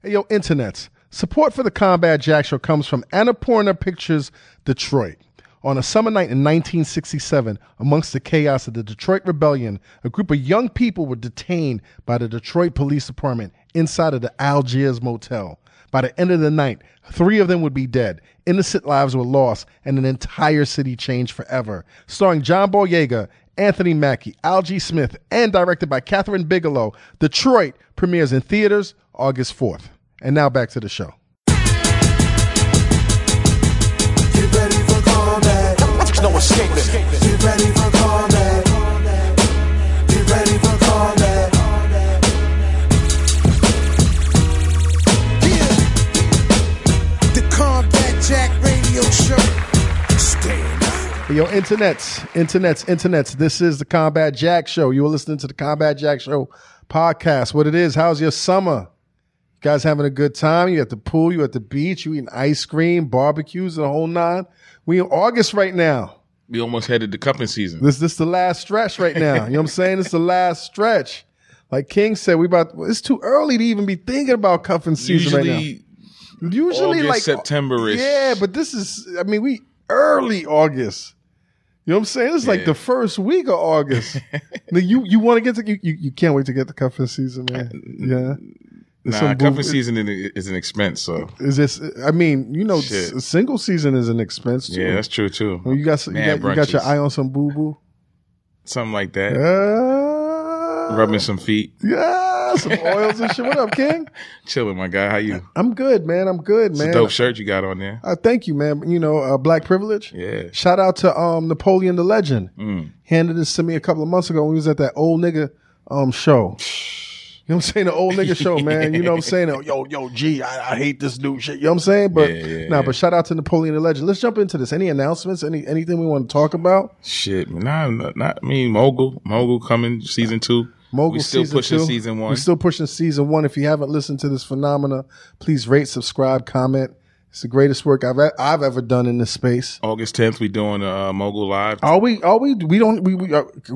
Hey, yo, internets. Support for the Combat Jack Show comes from Annapurna Pictures, Detroit. On a summer night in 1967, amongst the chaos of the Detroit Rebellion, a group of young people were detained by the Detroit Police Department inside of the Algiers Motel. By the end of the night, 3 of them would be dead. Innocent lives were lost, and an entire city changed forever. Starring John Boyega, Anthony Mackie, Algie Smith, and directed by Catherine Bigelow, Detroit premieres in theaters August 4th. And now back to the show. Get ready for combat. No escaping. Get ready for combat. Get ready for combat. Yeah. The Combat Jack Radio Show. Stand up. Hey, yo, internets. This is the Combat Jack Show. You are listening to the Combat Jack Show podcast. What it is, how's your summer? You guys having a good time? You at the pool, you at the beach, you eating ice cream, barbecues, and the whole nine. We in August right now. We almost headed to cuffing season. This the last stretch right now. You know what I'm saying? It's the last stretch. Like King said, it's too early to even be thinking about cuffing season right now. Usually August, like September-ish. Yeah, but this is, we early August. You know what I'm saying? It's like the first week of August. you want to get to, you can't wait to get to cuffing season, man. Yeah. Cuffing season is an expense, so. Is this, single season is an expense too. Yeah, that's true too. Well, you got your eye on some boo-boo? Something like that. Rubbing some feet. Yeah, some oils and shit. What up, King? Chilling, my guy. How you? I'm good, man. It's a dope shirt you got on there. Thank you, man. Black privilege. Yeah. Shout out to Napoleon the Legend. Handed this to me a couple of months ago when we was at that old nigga show. You know what I'm saying? The old nigga show, man. You know what I'm saying? Yo, G, I hate this new shit. You know what I'm saying? But but shout out to Napoleon the Legend. Let's jump into this. Any announcements? Anything we want to talk about? Shit, Mogul coming season 2. Mogul we still pushing season 1. We're still pushing season 1. If you haven't listened to this phenomena, please rate, subscribe, comment. It's the greatest work I've ever done in this space. August 10th, we doing Mogul Live. Are we?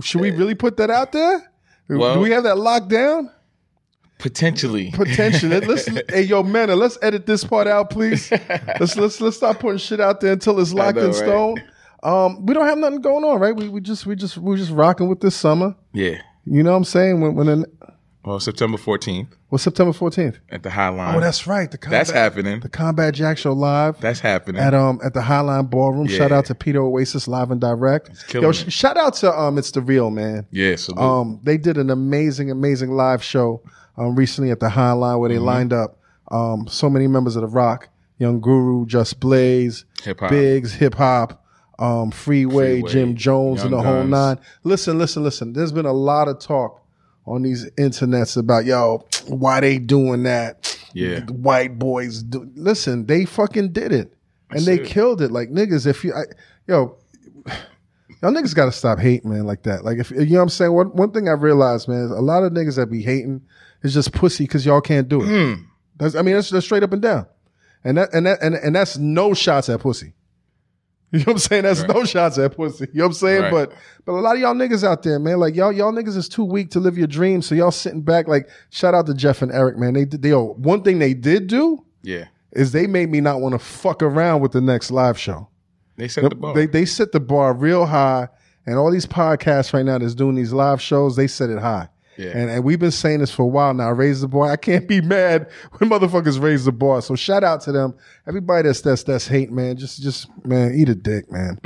Should we really put that out there? Well, do we have that locked down? Potentially. Hey, yo, man, let's edit this part out, please. Let's stop putting shit out there until it's locked in stone. Right? We don't have nothing going on, right? We're just rocking with this summer. Yeah. You know what I'm saying? September 14th. What's September 14th? At the Highline. Oh, that's right. That's happening. The Combat Jack Show live. That's happening. At the Highline Ballroom. Yeah. Shout out to Peter Oasis live and direct. Shout out to It's the Real, man. Yeah, salute. They did an amazing live show recently at the Highline where they lined up so many members of the Rock, Young Guru, Just Blaze, Hip-hop. Biggs, Hip Hop, Freeway, Jim Jones, and the whole nine. Listen. There's been a lot of talk on these internets about, why they doing that? Yeah. The white boys listen, they fucking did it. And they killed it. Like, niggas, y'all niggas gotta stop hating, man, like that. Like, if you know what I'm saying? One thing I realized, man, is a lot of niggas that be hating is just pussy because y'all can't do it. That's straight up and down. And that's no shots at pussy. You know what I'm saying? That's no shots at pussy. You know what I'm saying? Right. But a lot of y'all niggas out there, man, like y'all niggas is too weak to live your dreams. So y'all sitting back, like, shout out to Jeff and Eric, man. One thing they did do, is they made me not want to fuck around with the next live show. They set the bar. They set the bar real high, and all these podcasts right now that's doing these live shows, they set it high. Yeah. And we've been saying this for a while now. Raise the bar. I can't be mad when motherfuckers raise the bar. So shout out to them. Everybody that's hate, man. Just man, eat a dick, man.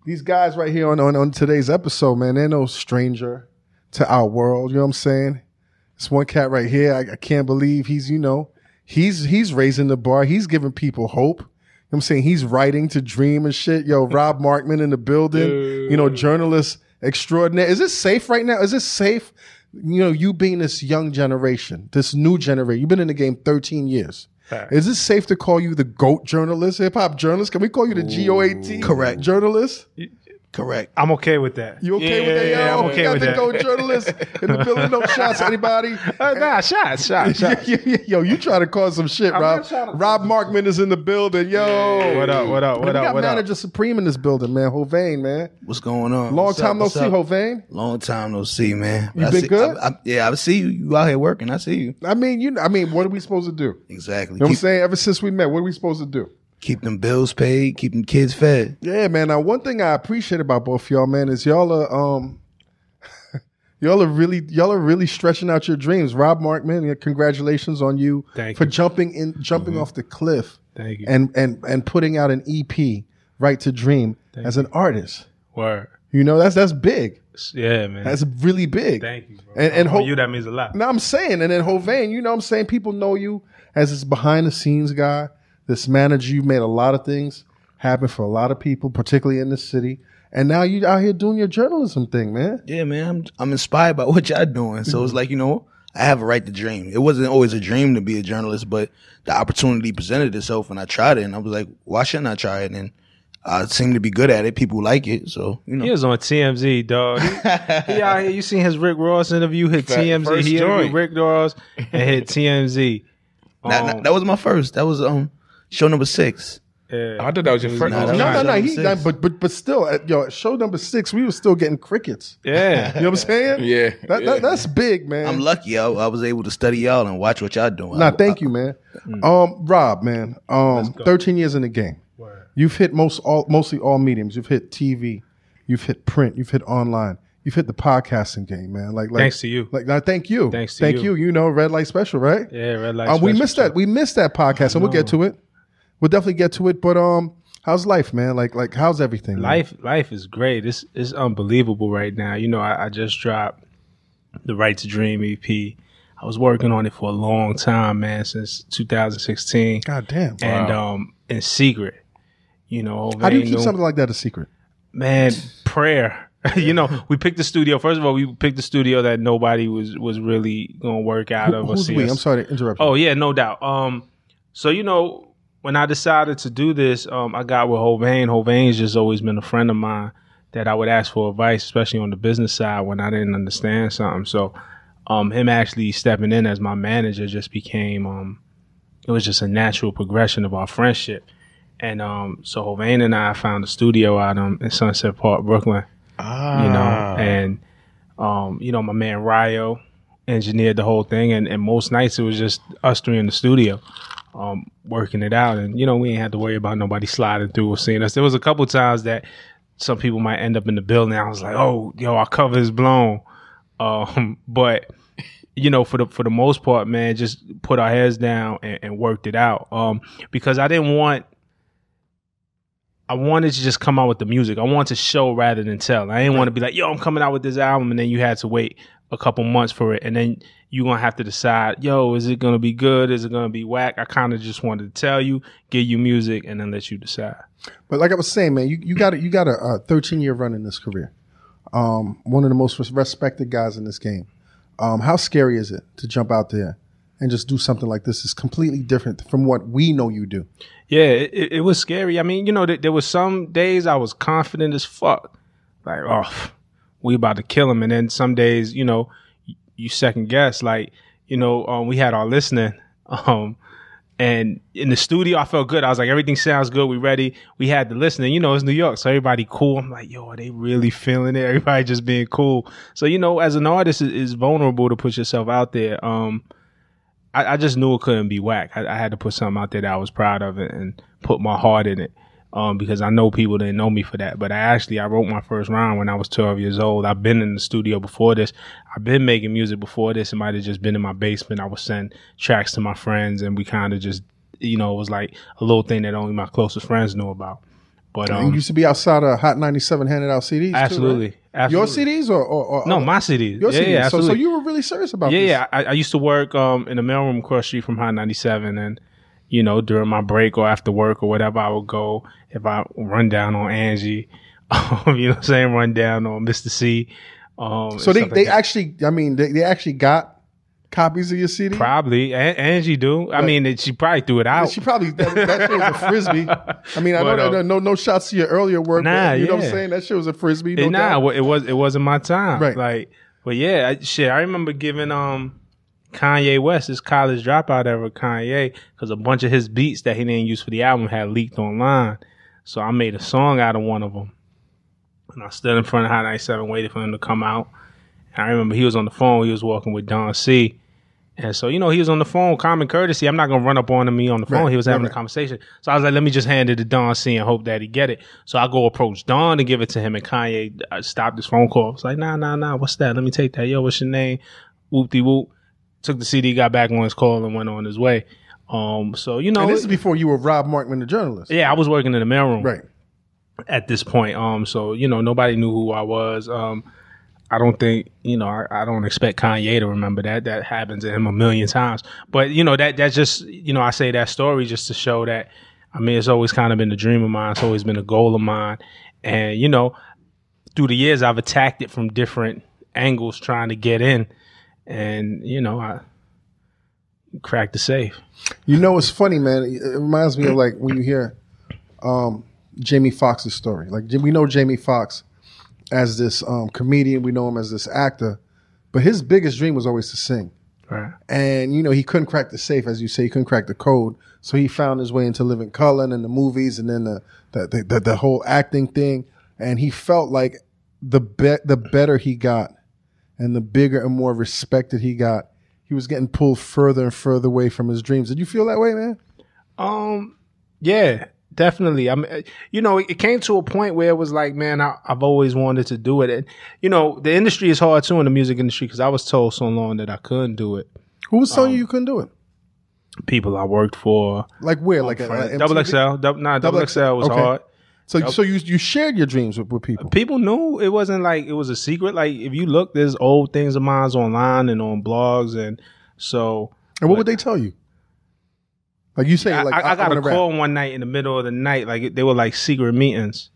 These guys right here on today's episode, man, they're no stranger to our world. You know what I'm saying? This one cat right here, I can't believe he's raising the bar. He's giving people hope. You know what I'm saying? He's writing to dream and shit. Yo, Rob Markman in the building. Journalist extraordinaire. Is this safe right now? Is this safe? You being this young generation, this new generation. You've been in the game 13 years. Fact. Is this safe to call you the GOAT journalist, hip hop journalist? Can we call you the GOAT? Correct. Journalist? Correct. I'm okay with that. You okay with that? Yo, Yeah, I'm okay with that. Go journalist in the building. No shots, anybody? Nah, shots. Yo, you try to cause some shit, I'm Rob. not trying to- Rob Markman is in the building. Yo. What up? We got Manager Supreme in this building, man. Hovain, man. What's going on? Long time no see, Hovain. Long time no see, man. You been good? I see you. You out here working. I see you. I mean, what are we supposed to do? Exactly. You know what I'm saying? Ever since we met, what are we supposed to do? Keep them bills paid. Keep them kids fed. Yeah, man. Now, one thing I appreciate about both y'all, man, is y'all are y'all are really stretching out your dreams. Rob Markman, congratulations on you for jumping off the cliff. Thank you. And putting out an EP, Right to Dream, as an artist. Word. You know, that's big. Yeah, man. That's really big. Thank you, bro. And you, that means a lot. No, I'm saying, and then Hovain, you know what I'm saying? People know you as this behind the scenes guy, this manager. You made a lot of things happen for a lot of people, particularly in the city. And now you out here doing your journalism thing, man. Yeah, man. I'm inspired by what y'all doing. So it's like, I have a right to dream. It wasn't always a dream to be a journalist, but the opportunity presented itself and I tried it. And I was like, why shouldn't I try it? And I seem to be good at it. People like it. So, He was on TMZ, dog. He out here. You seen his Rick Ross interview, hit TMZ. He interviewed Rick Ross and hit TMZ. That was my first. That was show number 6. Yeah. I thought that was your first. No. But still, show number 6, we were still getting crickets. Yeah. You know what I'm saying? Yeah. That's big, man. I'm lucky. I was able to study y'all and watch what y'all doing. Thank you, man. Rob, man. 13 years in the game. Word. You've hit mostly all mediums. You've hit TV. You've hit print. You've hit online. You've hit the podcasting game, man. Like thanks to you. Thank you. Thank you. You know, Red Light Special, right? Yeah, Red Light Special. We missed that. We missed that podcast, and we'll get to it. We'll definitely get to it. But how's life, man? Like how's everything? Life is great. It's unbelievable right now. I just dropped the Right to Dream EP. I was working on it for a long time, man, since 2016. God damn. And in secret. How do you keep something like that a secret? Man, prayer. We picked the studio. First of all, we picked the studio that nobody was really gonna work out of. Who's we? I'm sorry to interrupt you. Oh yeah, no doubt. So when I decided to do this, I got with Hovain. Hovain's just always been a friend of mine that I would ask for advice, especially on the business side when I didn't understand something. So him actually stepping in as my manager just became it was just a natural progression of our friendship. And so Hovain and I found a studio out in Sunset Park, Brooklyn. And my man Ryo engineered the whole thing, and most nights it was just us three in the studio working it out, and we ain't had to worry about nobody sliding through or seeing us. There was a couple times that some people might end up in the building. I was like, oh, our cover is blown, but for the most part, man, just put our heads down and worked it out, because I wanted to just come out with the music. I wanted to show rather than tell. I didn't want to be like, yo, I'm coming out with this album, and then you had to wait a couple months for it, and then you're going to have to decide, yo, is it going to be good? Is it going to be whack? I kind of just wanted to tell you, give you music, and then let you decide. But like I was saying, man, you got a 13-year run in this career. One of the most respected guys in this game. How scary is it to jump out there and just do something like this? Is completely different from what we know you do. Yeah, it was scary. I mean, there was some days I was confident as fuck. Like, oh, we about to kill him. And then some days, you second guess. Like, we had our listening. And in the studio, I felt good. I was like, everything sounds good. We ready. We had the listening. It's New York, so everybody cool. I'm like, yo, are they really feeling it? Everybody just being cool. So, as an artist, it's vulnerable to put yourself out there. I just knew it couldn't be whack. I had to put something out there that I was proud of it and put my heart in it, because I know people didn't know me for that. But I wrote my first rhyme when I was 12 years old. I've been in the studio before this. I've been making music before this. It might have just been in my basement. I would send tracks to my friends, and we kind of just, it was like a little thing that only my closest friends knew about. But you used to be outside of Hot 97 handing out CDs. Absolutely. Too, right? Absolutely. Your CDs or no, my CDs. Your CDs. Yeah, absolutely. So you were really serious about this. Yeah, I used to work in the mailroom across the street from Hot 97, and during my break or after work or whatever, I would go, if I run down on Angie, run down on Mr. C. So they actually, they actually got copies of your CD? Probably. Angie do. I mean, she probably threw it out. She probably that shit was a frisbee. I mean, I know no shots to your earlier work. Nah, but you know what I'm saying? That shit was a frisbee. No doubt. It wasn't my time. Right. Like, but yeah, I remember giving Kanye West his college dropout era, Kanye, because a bunch of his beats that he didn't use for the album had leaked online. So I made a song out of one of them, and I stood in front of Hot 97, waited for him to come out. And I remember he was on the phone. He was walking with Don C. And so, he was on the phone, common courtesy. I'm not going to run up on me on the phone. Right, he was having a conversation. So I was like, let me just hand it to Don C and hope that he get it. So I go approach Don to give it to him, and Kanye stopped his phone call. It's like, nah, what's that? Let me take that. Yo, what's your name? Whoop-de-whoop. Took the CD, got back on his call, and went on his way. So, And this is before you were Rob Markman, the journalist. Yeah, I was working in the mailroom. Right. At this point. So, nobody knew who I was. I don't think, I don't expect Kanye to remember that. That happens to him a million times. But, that's just, I say that story just to show that, it's always kind of been a dream of mine. It's always been a goal of mine. And, through the years, I've attacked it from different angles trying to get in. And, I cracked the safe. It's funny, man. It reminds me of like when you hear Jamie Foxx's story. Like, we know Jamie Foxx as this comedian, we know him as this actor, but his biggest dream was always to sing. Right. And he couldn't crack the safe, as you say, he couldn't crack the code. So he found his way into Living Color and the movies, and then the whole acting thing. And he felt like the better he got, and the bigger and more respected he got, he was getting pulled further and further away from his dreams. Did you feel that way, man? Yeah. Definitely. It came to a point where it was like, man, I've always wanted to do it. And, the industry is hard too, in the music industry, because I was told so long that I couldn't do it. Who was telling you couldn't do it? People I worked for. Like where? Like Double XL. Double XL was hard. So you shared your dreams with people. People knew. It wasn't like it was a secret. Like, if you look, there's old things of mine online and on blogs. And so. And what would they tell you? Like you say, like I got a call one night in the middle of the night. Like, they were like secret meetings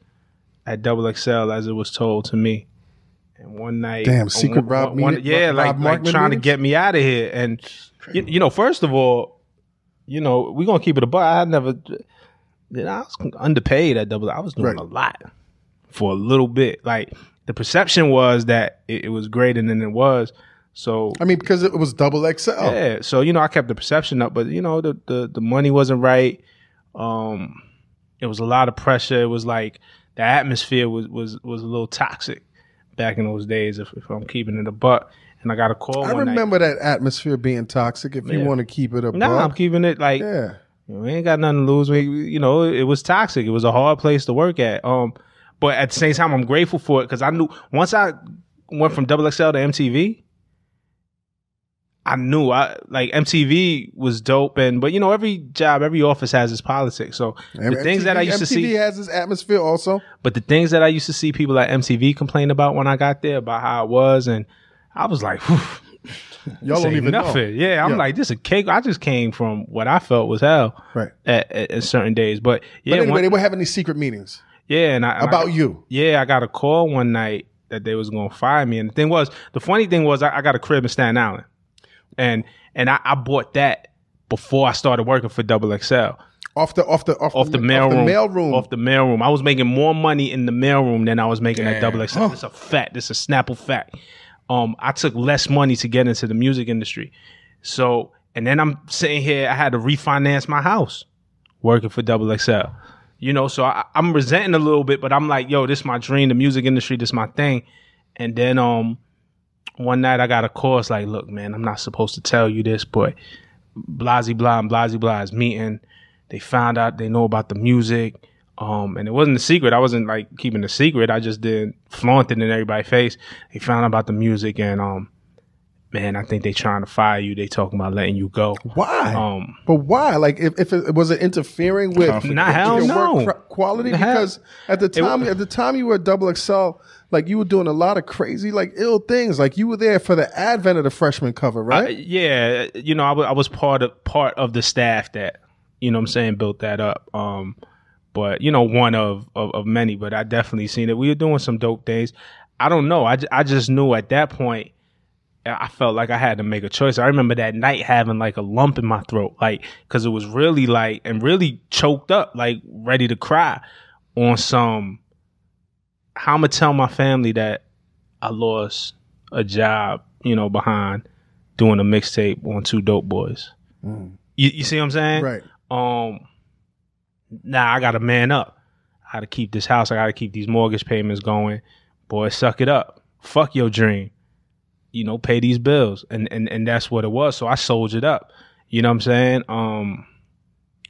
at Double XL, as it was told to me. And one night, damn, secret Rob meeting. Yeah, like trying to get me out of here. And first of all, we're gonna keep it a buck. I was underpaid at Double. I was doing a lot for a little bit. Like, the perception was that it was greater than it was. So because it was Double XL. Yeah. So I kept the perception up, but the money wasn't right. It was a lot of pressure. It was like the atmosphere was a little toxic back in those days. If I'm keeping it a buck, and I got a call. I remember that atmosphere being toxic. If you want to keep it a buck, I'm keeping it like we ain't got nothing to lose. It was toxic. It was a hard place to work at. But at the same time, I'm grateful for it, because I knew once I went from Double XL to MTV. I knew MTV was dope, but every job, every office has its politics. So the things that I used to see, MTV has its atmosphere also. But the things that I used to see people at MTV complain about when I got there, about how it was, and I was like, y'all don't even nothing. Know. Yeah, I'm like, this is a cake. I just came from what I felt was hell, right? At certain days, but yeah. But anyway, they were having these secret meetings. Yeah, and you. Yeah, I got a call one night that they was gonna fire me, and the funny thing was, I got a crib in Staten Island. And I bought that before I started working for Double XL. Off the mailroom. I was making more money in the mailroom than I was making at Double XL. It's a fact. It's a Snapple fact. I took less money to get into the music industry. So, and then I'm sitting here, I had to refinance my house working for Double XL. So I'm resenting a little bit, but I'm like, yo, this is my dream, the music industry, this is my thing. And then one night I got a call. It's like, look, man, I'm not supposed to tell you this, but Blasey Blah and Blasey Blah is meeting. They found out, they know about the music. And it wasn't a secret. I wasn't like keeping a secret. I just didn't flaunt it in everybody's face. They found out about the music, and man, I think they trying to fire you. They talking about letting you go. Why? But why? Like, if it was it interfering with your work quality? Because at the time you were at Double XL, like, you were doing a lot of crazy, like, ill things. Like, you were there for the advent of the freshman cover, right? Yeah, I was part of the staff that, what I'm saying, built that up. But one of many. But I definitely seen it. We were doing some dope things. I don't know. I just knew at that point, I felt like I had to make a choice. I remember that night having like a lump in my throat, like, cause it was really like, and really choked up, like ready to cry on some, how I'm gonna tell my family that I lost a job, you know, behind doing a mixtape on 2 Dope Boys. You see what I'm saying? Right. Now I gotta man up. I gotta keep this house. I gotta keep these mortgage payments going. Boy, suck it up. Fuck your dream. You know, pay these bills. And that's what it was. So I soldiered up. You know what I'm saying?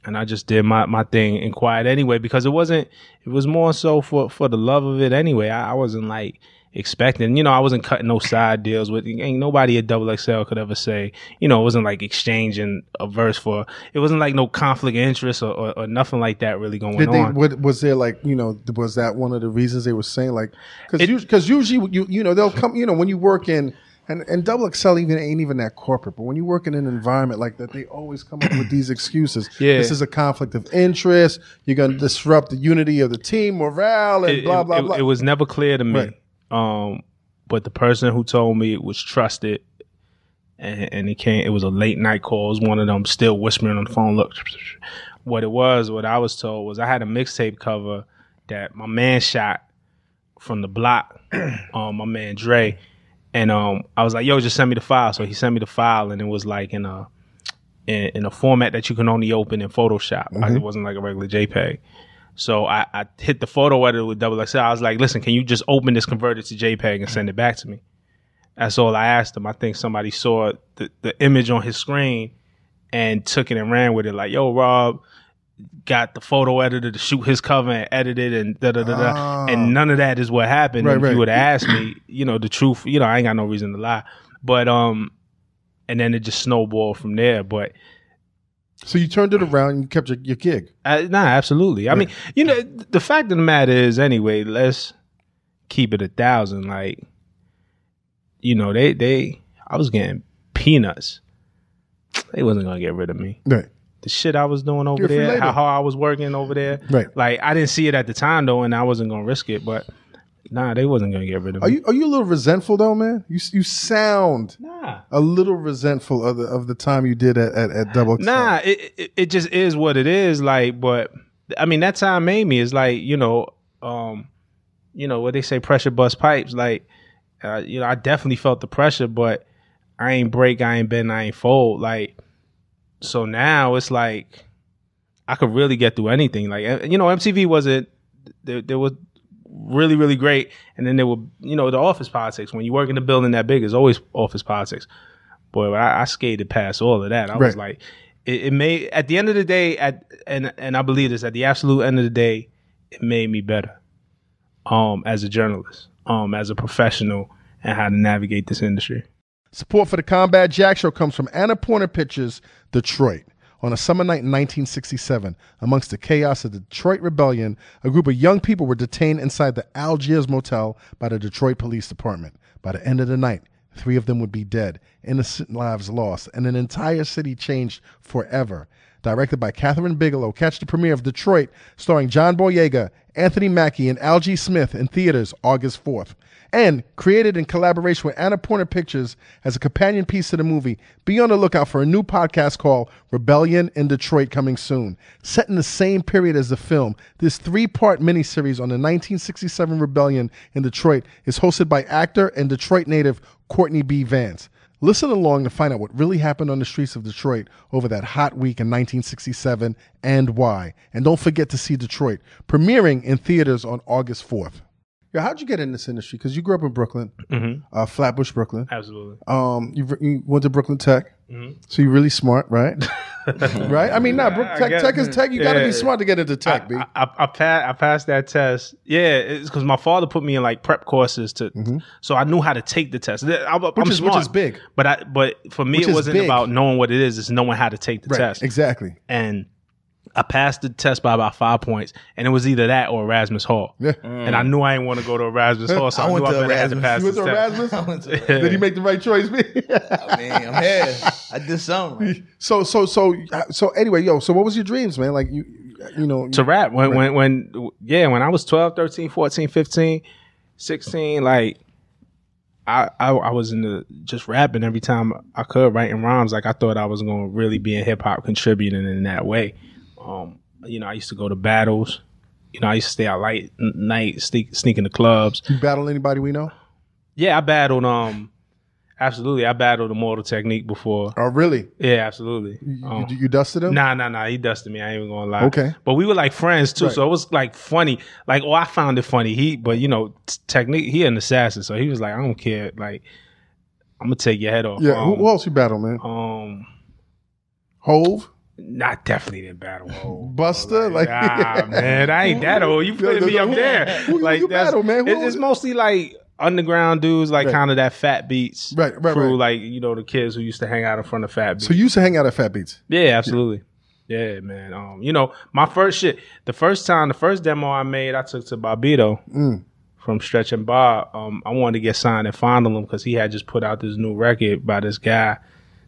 And I just did my thing in quiet anyway, because it was more so for the love of it anyway. I wasn't like expecting, I wasn't cutting no side deals with, ain't nobody at Double XL could ever say, it wasn't like exchanging a verse for, it wasn't like no conflict of interest or nothing like that really going on. Was there like, was that one of the reasons they were saying like, because usually, they'll come, when you work in, and Double XL ain't even that corporate, but when you work in an environment like that, they always come up with these excuses. Yeah. This is a conflict of interest. You're going to disrupt the unity of the team morale and blah, blah, blah. It was never clear to me. Right. But the person who told me it was trusted, and it was a late night call. It was one of them still whispering on the phone. Look, what I was told was I had a mixtape cover that my man shot from the block, my man Dre. And I was like, yo, just send me the file. So he sent me the file, and it was like in a format that you can only open in Photoshop. It wasn't like a regular JPEG. So I hit the photo editor with Double XL. I was like, listen, can you just open this, convert it to JPEG, and send it back to me? That's all I asked him. I think somebody saw the image on his screen and took it and ran with it. Like, yo, Rob got the photo editor to shoot his cover and edit it and da-da-da-da. And none of that is what happened. Right, if you would have asked me, the truth, I ain't got no reason to lie. But, and then it just snowballed from there. But, so you turned it around and you kept your gig? Nah, absolutely. I mean, the fact of the matter is, anyway, let's keep it 1,000. Like, I was getting peanuts. They wasn't going to get rid of me. Right. The shit I was doing over there, how hard I was working over there. Right. Like, I didn't see it at the time, though, and I wasn't going to risk it. But, nah, they wasn't going to get rid of me. Are you a little resentful, though, man? You sound a little resentful of the time you did at Double XL. Nah, it just is what it is. Like, but, I mean, that time made me. It's like, what they say, pressure bust pipes. Like, I definitely felt the pressure, but I ain't break, I ain't bend, I ain't fold. Like, so now it's like I could really get through anything. Like, MTV wasn't, there was really, really great. And then there were, the office politics. When you work in a building that big, there's always office politics. Boy, I skated past all of that. I was like, it made, at the end of the day, and I believe this, at the absolute end of the day, it made me better as a journalist, as a professional, and how to navigate this industry. Support for the Combat Jack Show comes from Annapurna Pictures, Detroit. On a summer night in 1967, amongst the chaos of the Detroit Rebellion, a group of young people were detained inside the Algiers Motel by the Detroit Police Department. By the end of the night, 3 of them would be dead, innocent lives lost, and an entire city changed forever. Directed by Catherine Bigelow, catch the premiere of Detroit, starring John Boyega, Anthony Mackie, and Algie Smith in theaters August 4th. And created in collaboration with Annapurna Pictures as a companion piece to the movie, be on the lookout for a new podcast called Rebellion in Detroit coming soon. Set in the same period as the film, this 3-part miniseries on the 1967 rebellion in Detroit is hosted by actor and Detroit native Courtney B. Vance. Listen along to find out what really happened on the streets of Detroit over that hot week in 1967 and why. And don't forget to see Detroit, premiering in theaters on August 4th. Yeah, how'd you get in this industry? Because you grew up in Brooklyn, Flatbush, Brooklyn. Absolutely. You went to Brooklyn Tech, so you're really smart, right? Right? I mean, Tech is Tech. You got to be smart to get into Tech, B. I passed that test. Yeah, it's because my father put me in like prep courses so I knew how to take the test. Which is big. But for me, it wasn't about knowing what it is. It's knowing how to take the test. Exactly. And I passed the test by about 5 points, and it was either that or Erasmus Hall. Yeah. And I knew I didn't want to go to Erasmus Hall, so I knew I had to pass the test. You went to Erasmus? Did he make the right choice, man? I mean, I'm here. I did something. Right? So anyway, so what was your dreams, man? Like to rap when I was 12, 13, 14, 15, 16, like I was into just rapping every time I could, writing rhymes. Like I thought I was gonna really be in hip hop, contributing in that way. You know, I used to go to battles. You know, I used to stay out late night, sneak in the clubs. You battle anybody we know? Yeah, I battled. Absolutely, I battled Immortal Technique before. Oh, really? Yeah, absolutely. You dusted him? Nah. He dusted me. I ain't even gonna lie. Okay. But we were like friends too, Right. so it was like funny. Like, I found it funny. But you know, Technique, he an assassin, so he was like, I don't care. Like, I'm gonna take your head off. Yeah. Who else you battle, man? Hove? I definitely didn't battle old. Buster? Like, nah, man, I ain't that old. You putting me up there. Who Like you battle, man? It's mostly like underground dudes, like kind of that Fat Beats crew, like, you know, the kids who used to hang out in front of Fat Beats. So you used to hang out at Fat Beats? Yeah, absolutely. Yeah, man. You know, my first the first demo I made, I took to Bobito from Stretch and Bob. I wanted to get signed and fondle him because he had just put out this new record by this guy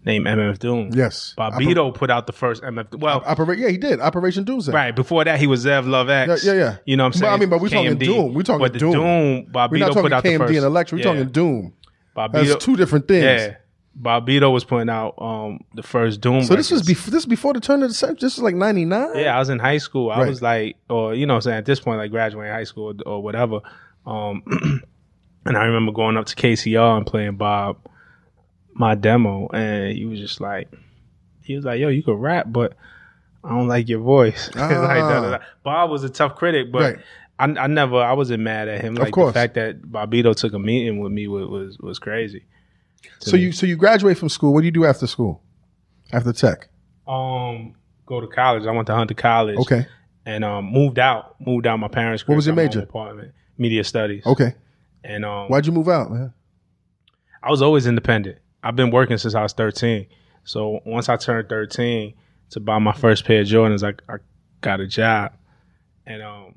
named MF Doom. Yes. Bobito put out the first MF. Well, yeah, he did. Operation Doomsday. Right. Before that, he was Zev Love X. Yeah. You know what I'm saying? But I mean, but we're talking KMD. Doom. We're talking but the Doom. Bobito we're not talking put out KMD the first. and Electra. We're talking Doom. Bobito, That's two different things. Yeah. Bobito was putting out the first Doom. So this was before the turn of the century. This was like 99. Yeah, I was in high school. I was like, or you know what I'm saying, at this point, like graduating high school or whatever. And I remember going up to KCR and playing Bob my demo, and he was like, yo, you could rap, but I don't like your voice. Like, da. Bob was a tough critic, but I wasn't mad at him. Like, the fact that Bobito took a meeting with me was crazy. So you graduate from school. What do you do after school? After tech? Go to college. I went to Hunter College. Okay. And moved out my parents' crib. What was your major? Apartment. Media studies. Okay. And why'd you move out, man? I was always independent. I've been working since I was 13. So once I turned 13 to buy my first pair of Jordans, I got a job. And I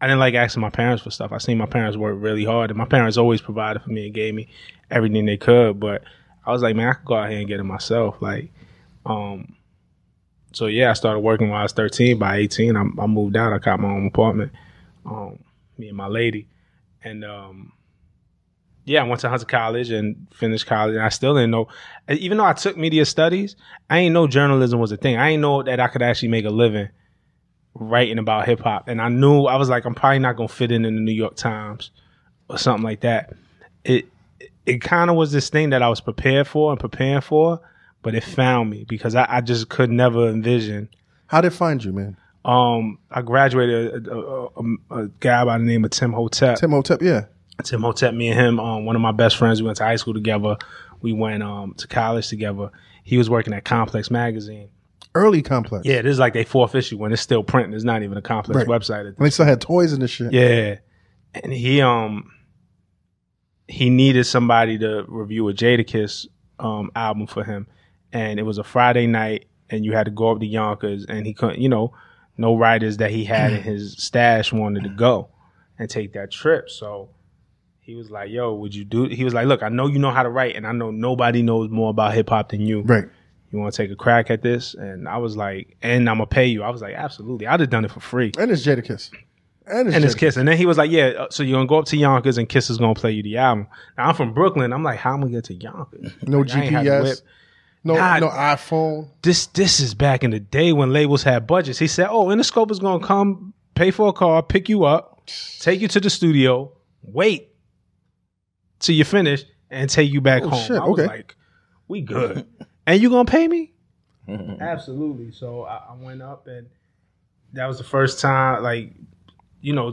didn't like asking my parents for stuff. I seen my parents work really hard, and my parents always provided for me and gave me everything they could. But I was like, man, I could go out here and get it myself. Like, so yeah, I started working when I was 13. By 18, I moved out. I got my own apartment, me and my lady. And yeah, I went to Hunter College and finished college. And I still didn't know, even though I took media studies, I ain't know journalism was a thing. I ain't know that I could actually make a living writing about hip hop. And I was like, I'm probably not going to fit in the New York Times or something like that. It kind of was this thing that I was preparing for, but it found me because I just could never envision. How did it find you, man? I graduated a guy by the name of Tim Hotep. Tim Hotep, yeah. Tim Hotep, me and him, one of my best friends, we went to high school together. We went to college together. He was working at Complex Magazine. Early Complex. Yeah, this is like their 4th issue when it's still printing. It's not even a Complex website. And they still had toys and this shit. Yeah. And he needed somebody to review a Jadakiss album for him. And it was a Friday night, and you had to go up to Yonkers, and he couldn't, no writers that he had in his stash wanted to go and take that trip. So he was like, yo, would you do? He was like, look, I know you know how to write, and I know nobody knows more about hip hop than you. Right. You want to take a crack at this? And I was like, and I'm going to pay you. I was like, absolutely. I'd have done it for free. And it's Jadakiss. And it's Kiss. And then he was like, yeah, so you're going to go up to Yonkers and Kiss is going to play you the album. Now, I'm from Brooklyn. I'm like, how am I going to get to Yonkers? No like, GPS. No iPhone. This is back in the day when labels had budgets. He said, Interscope is going to come, pay for a car, pick you up, take you to the studio, wait till you finish, and take you back home. Shit, I was like, we good. And you going to pay me? Absolutely. So I went up, and that was the first time,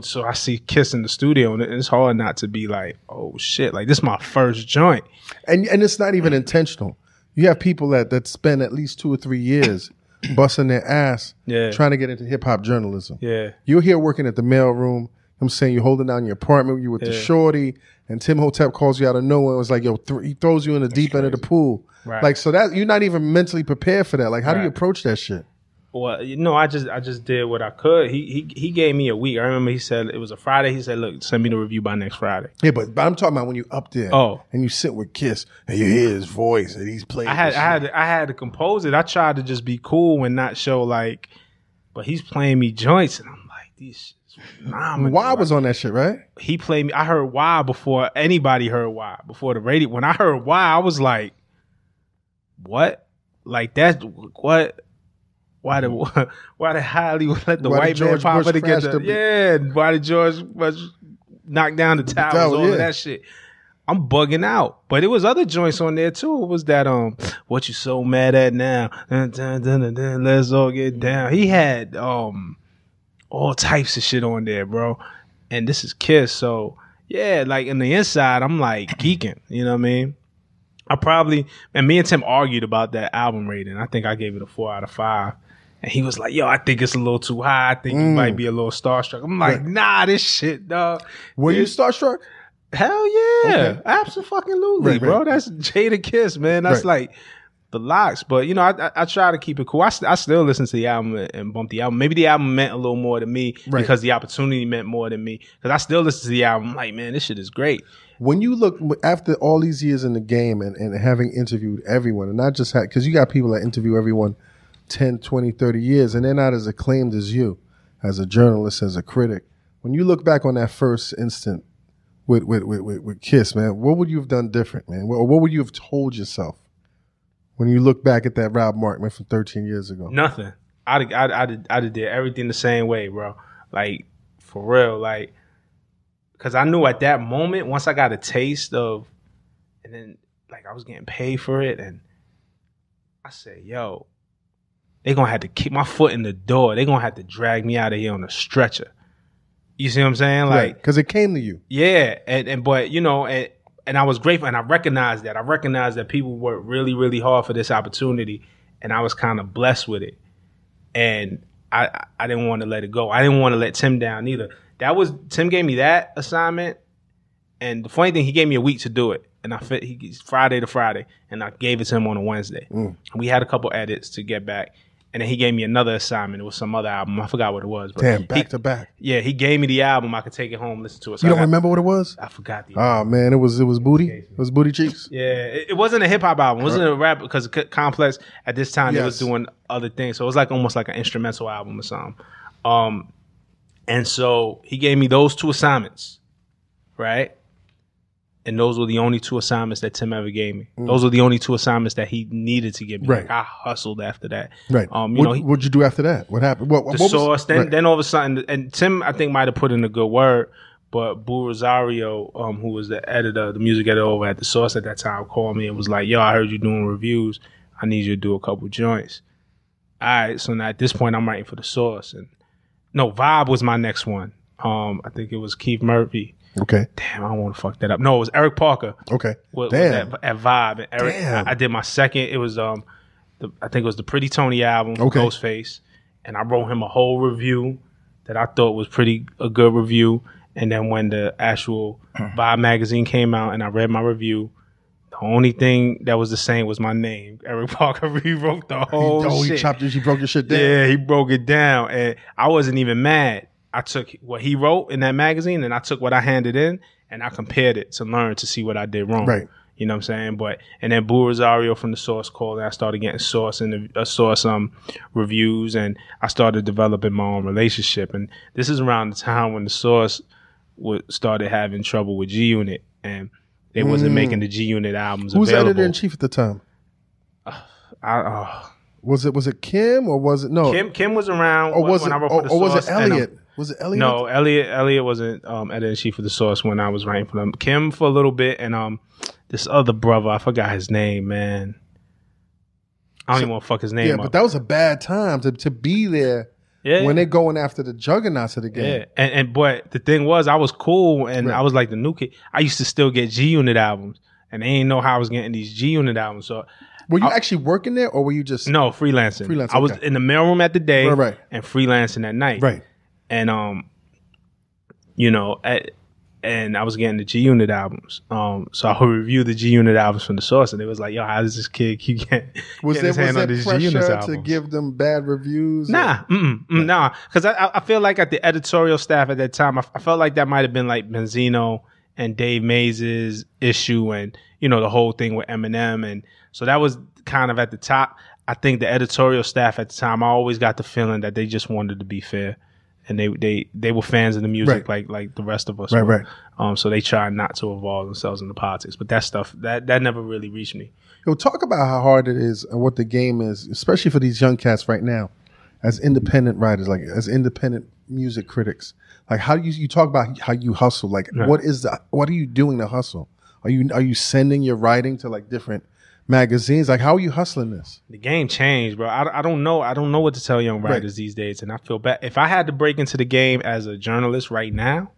so I see Kiss in the studio, and it's hard not to be like, oh, shit, like, this is my first joint. And it's not even intentional. You have people that spend at least 2 or 3 years busting their ass trying to get into hip-hop journalism. Yeah. You're here working at the mailroom. I'm saying you're holding down your apartment. You with the shorty, and Tim Hotep calls you out of nowhere. It was like, yo, he throws you in the deep end of the pool. Right. Like, so that you're not even mentally prepared for that. Like, how do you approach that shit? Well, I just did what I could. He gave me a week. I remember he said it was a Friday. He said, look, send me the review by next Friday. Yeah, but I'm talking about when you up there and you sit with Kiss and you hear his voice and he's playing. I had to compose it. I tried to just be cool and not show but he's playing me joints, and I'm like, these shit's phenomenal. Why was on that shit, right? He played me. I heard why before anybody heard why. Before the radio. When I heard why, I was like, what? Like that? What? Why did Hollywood let the Why white did man George pop Bush it against crash the yeah? Why did George Bush knock down the towers? All of that shit. I'm bugging out. But it was other joints on there too. It was that what you so mad at now? Let's all get down. He had all types of shit on there, bro. And this is Kiss, so yeah, like in the inside, I'm like geeking. You know what I mean? Me and Tim argued about that album rating. I think I gave it a 4 out of 5. And he was like, yo, I think it's a little too high. I think you might be a little starstruck. I'm like, nah, this shit, dog. Were you starstruck? Hell yeah. Okay. Absolutely, right, bro. That's Jada Kiss, man. That's like the locks. But, you know, I try to keep it cool. I still listen to the album and bump the album. Maybe the album meant a little more to me because the opportunity meant more than me. Because I still listen to the album. I'm like, man, this shit is great. When you look, after all these years in the game and having interviewed everyone, and not just because you got people that interview everyone 10, 20, 30 years, and they're not as acclaimed as you, as a journalist, as a critic. When you look back on that first instant with Kiss, man, what would you have done different, man? What would you have told yourself when you look back at that Rob Markman from 13 years ago? Nothing. I'd have did everything the same way, bro. Like, for real, like, because I knew at that moment, once I got a taste of, and then, like, I was getting paid for it, and I said, yo, they going to have to kick my foot in the door. They going to have to drag me out of here on a stretcher. You see what I'm saying? Like, because it came to you. Yeah. But, you know, and I was grateful, and I recognized that. I recognized that people worked really, really hard for this opportunity, and I was kind of blessed with it. And I didn't want to let it go. I didn't want to let Tim down either. Tim gave me that assignment, and the funny thing, he gave me a week to do it. And he's Friday to Friday, and I gave it to him on a Wednesday. And we had a couple edits to get back. And then he gave me another assignment. It was some other album. I forgot what it was. But damn, back to back. Yeah, he gave me the album. I could take it home, listen to it. So you don't remember what it was? I forgot the album. Oh, man, it was Booty? It was Booty Cheeks? Yeah, it wasn't a hip-hop album. It wasn't a rap, because Complex, at this time, they was doing other things. So it was like almost like an instrumental album or something. And so he gave me those 2 assignments, right? And those were the only 2 assignments that Tim ever gave me. Those were the only 2 assignments that he needed to give me. Right. Like, I hustled after that. Right. What'd you do after that? What happened? What Source. Then all of a sudden, and Tim, I think, might have put in a good word, but Boo Rosario, who was the music editor over at The Source at that time, called me and was like, yo, I heard you doing reviews. I need you to do a couple joints. All right. So now at this point, I'm writing for The Source. And no, Vibe was my next one. I think it was Keith Murphy. Okay. Damn, I don't want to fuck that up. No, it was Eric Parker. Okay. Was Damn. at Vibe. And Eric, Damn. I did my second. It was I think it was the Pretty Tony album, Ghostface, and I wrote him a whole review that I thought was a good review. And then when the actual Vibe magazine came out and I read my review, the only thing that was the same was my name. Eric Parker rewrote the whole shit. He broke your shit down. Yeah, he broke it down, and I wasn't even mad. I took what he wrote in that magazine, and I took what I handed in, and I compared it to learn to see what I did wrong. Right. You know what I'm saying? And then Boo Rosario from The Source called, and I started getting Source reviews, and I started developing my own relationship. And this is around the time when The Source started having trouble with G Unit, and they wasn't making the G Unit albums available. Who was editor in chief at the time? Was it Kim or was it no? Kim was around. Or was when I wrote for The Source. Or was it Elliot? Was it Elliot? No, Elliot wasn't editor in chief for The Source when I was writing for them. Kim for a little bit, and this other brother, I forgot his name, man. I don't even want to fuck his name up. Yeah, but that was a bad time to be there. Yeah. When they're going after the juggernauts of the game. Yeah, but the thing was, I was cool, and I was like the new kid. I used to still get G Unit albums, and they didn't know how I was getting these G Unit albums. So, were you actually working there, or were you just freelancing? Freelancing. I was in the mailroom at the day, right. and freelancing at night, right. And and I was getting the G Unit albums. So I would review the G Unit albums from The Source, and it was like, yo, how does this kid keep getting his hand on these G Unit albums? To give them bad reviews? Nah, because I feel like at the editorial staff at that time, I felt like that might have been like Benzino and Dave Mays' issue, and the whole thing with Eminem, and so that was kind of at the top. I think the editorial staff at the time, I always got the feeling that they just wanted to be fair. and they were fans of the music like the rest of us. Were. So they tried not to involve themselves in the politics. But that stuff that never really reached me. Yo, talk about how hard it is and what the game is, especially for these young cats right now, as independent writers, like as independent music critics. Like how you talk about how you hustle. Like what are you doing to hustle? Are you sending your writing to like different magazines? Like how are you hustling this? The game changed, bro. I don't know. I don't know what to tell young writers these days, and I feel bad. If I had to break into the game as a journalist right now,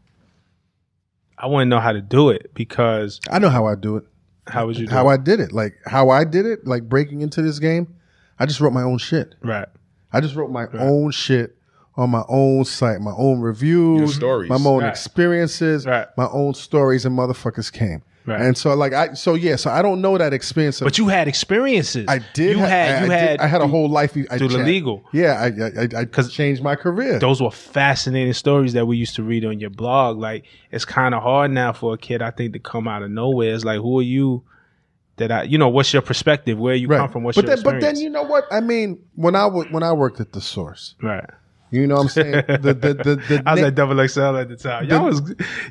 I wouldn't know how to do it because I know how I do it. How would you do how it? I did it? Like how I did it, like breaking into this game, I just wrote my own shit. Right. I just wrote my own shit on my own site, my own reviews, your stories, my own experiences, my own stories, and motherfuckers came. Right. And so like so I don't know that experience. But you had experiences. I did. I had a whole life. I through the legal. Yeah, I changed my career. Those were fascinating stories that we used to read on your blog. Like it's kind of hard now for a kid, I think, to come out of nowhere. It's like, who are you? What's your perspective? Where you come from? What's your experience? But then you know what I mean. When I worked at the Source, right. You know what I'm saying? I was at Double XL at the time.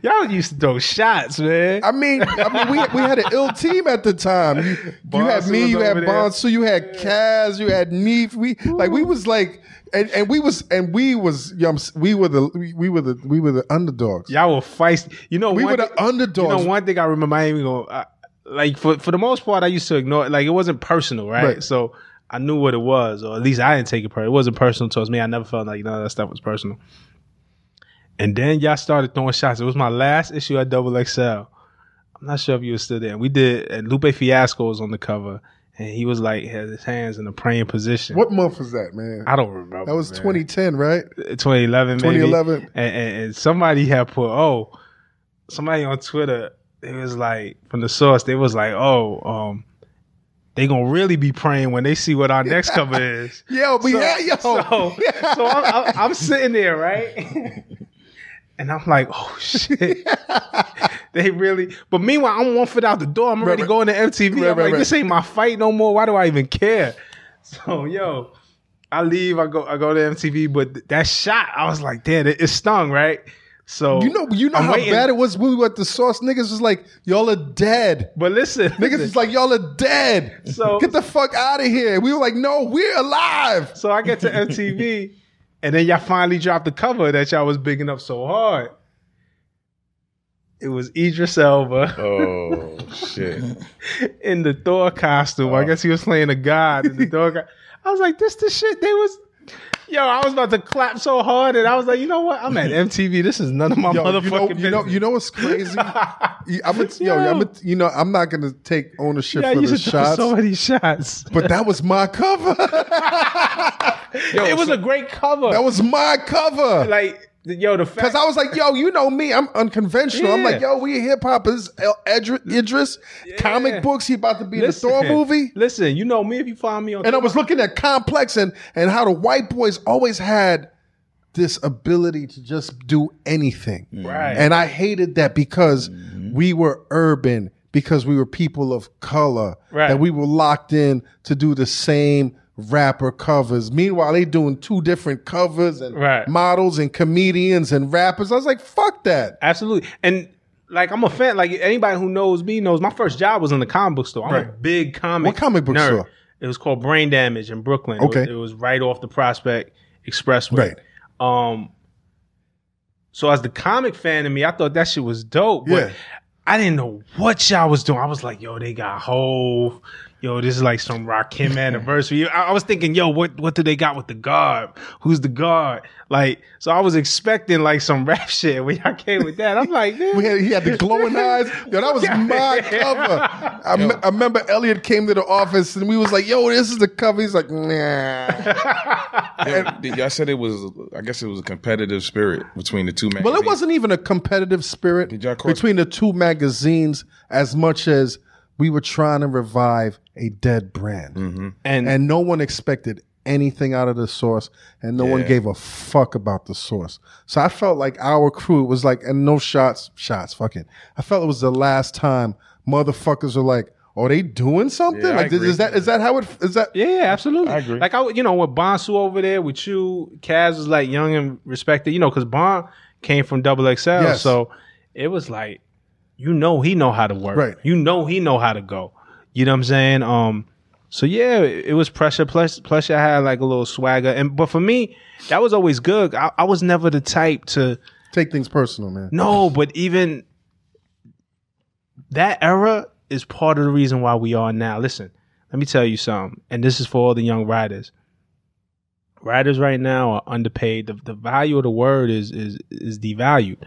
Y'all used to throw shots, man. I mean, we had an ill team at the time. You had me, you had Bonsu, you had Kaz, you had Neef. We was like, we were the underdogs. Y'all were feisty. We were the underdogs. You know, one thing I remember, I ain't even gonna like for the most part, I used to ignore it. Like it wasn't personal, right? So I knew what it was, or at least I didn't take it personal. It wasn't personal towards me. I never felt like none of that stuff was personal. And then y'all started throwing shots. It was my last issue at Double XL. I'm not sure if you were still there. We did, and Lupe Fiasco was on the cover, and he was like, had his hands in a praying position. What month was that, man? I don't remember. That was 2010, right? 2011, maybe. 2011. And somebody had put, somebody on Twitter, it was like, from the Source, they was like, they gonna really be praying when they see what our next cover is. So I'm sitting there, right? And I'm like, oh shit. They really, but meanwhile, I'm 1 foot out the door. I'm already going to MTV. I'm like, this ain't my fight no more. Why do I even care? So, I leave, I go to MTV, but that shot, I was like, damn, it stung, right? So you know how bad it was when we were at the Source. Niggas was like, y'all are dead. But listen, niggas was like, y'all are dead. So get the fuck out of here. We were like, no, we're alive. So I get to MTV, and then y'all finally dropped the cover that y'all was bigging up so hard. It was Idris Elba. Oh shit! In the Thor costume. I guess he was playing a god in the Thor costume. I was like, this the shit they was. Yo, I was about to clap so hard, and I was like, you know what? I'm at MTV. This is none of my motherfucking business. You know what's crazy? I'm not gonna take ownership for the shots. So many shots, but that was my cover. It was a great cover. That was my cover. Like. Yo, the fact, because I was like, yo, you know me, I'm unconventional. I'm like, yo, we hip hoppers. Idris, comic books. He about to be in the Thor movie. Listen, you know me if you find me on. And I was looking at Complex and how the white boys always had this ability to just do anything. Right. And I hated that because we were urban, because we were people of color, that we were locked in to do the same rapper covers. Meanwhile, they doing two different covers and models and comedians and rappers. I was like, fuck that. Absolutely. And like, I'm a fan. Like, anybody who knows me knows my first job was in the comic book store. I'm a big comic. What comic book store? It was called Brain Damage in Brooklyn. Okay. It was right off the Prospect Expressway. Right. So as the comic fan in me, I thought that shit was dope. But I didn't know what y'all was doing. I was like, yo, they got Hove. Yo, this is like some Rakim anniversary. I was thinking, yo, what do they got with the guard? Who's the guard? Like, so I was expecting like some rap shit when y'all came with that. I'm like, man. He had the glowing eyes. Yo, that was my cover. I remember Elliot came to the office and we was like, yo, this is the cover. He's like, nah. Y'all said I guess it was a competitive spirit between the two magazines. Well, it wasn't even a competitive spirit between the two magazines as much as we were trying to revive a dead brand. Mm-hmm. And no one expected anything out of the Source, and no one gave a fuck about the Source. So I felt like our crew was like, and no shots, fuck it. I felt it was the last time motherfuckers were like, are they doing something? Yeah, I like, agree. is that how it is? That Yeah, absolutely. I agree. Like with Bonsu over there with you, Kaz was like young and respected. Because Bon came from Double XL, Yes. so it was like, he know how to work. Right. He know how to go. You know what I'm saying? So yeah, it was pressure. Plus I had like a little swagger, but for me, that was always good. I was never the type to take things personal, man. No, but even that era is part of the reason why we are now. Listen, let me tell you something, and this is for all the young writers. Writers right now are underpaid. The value of the word is devalued.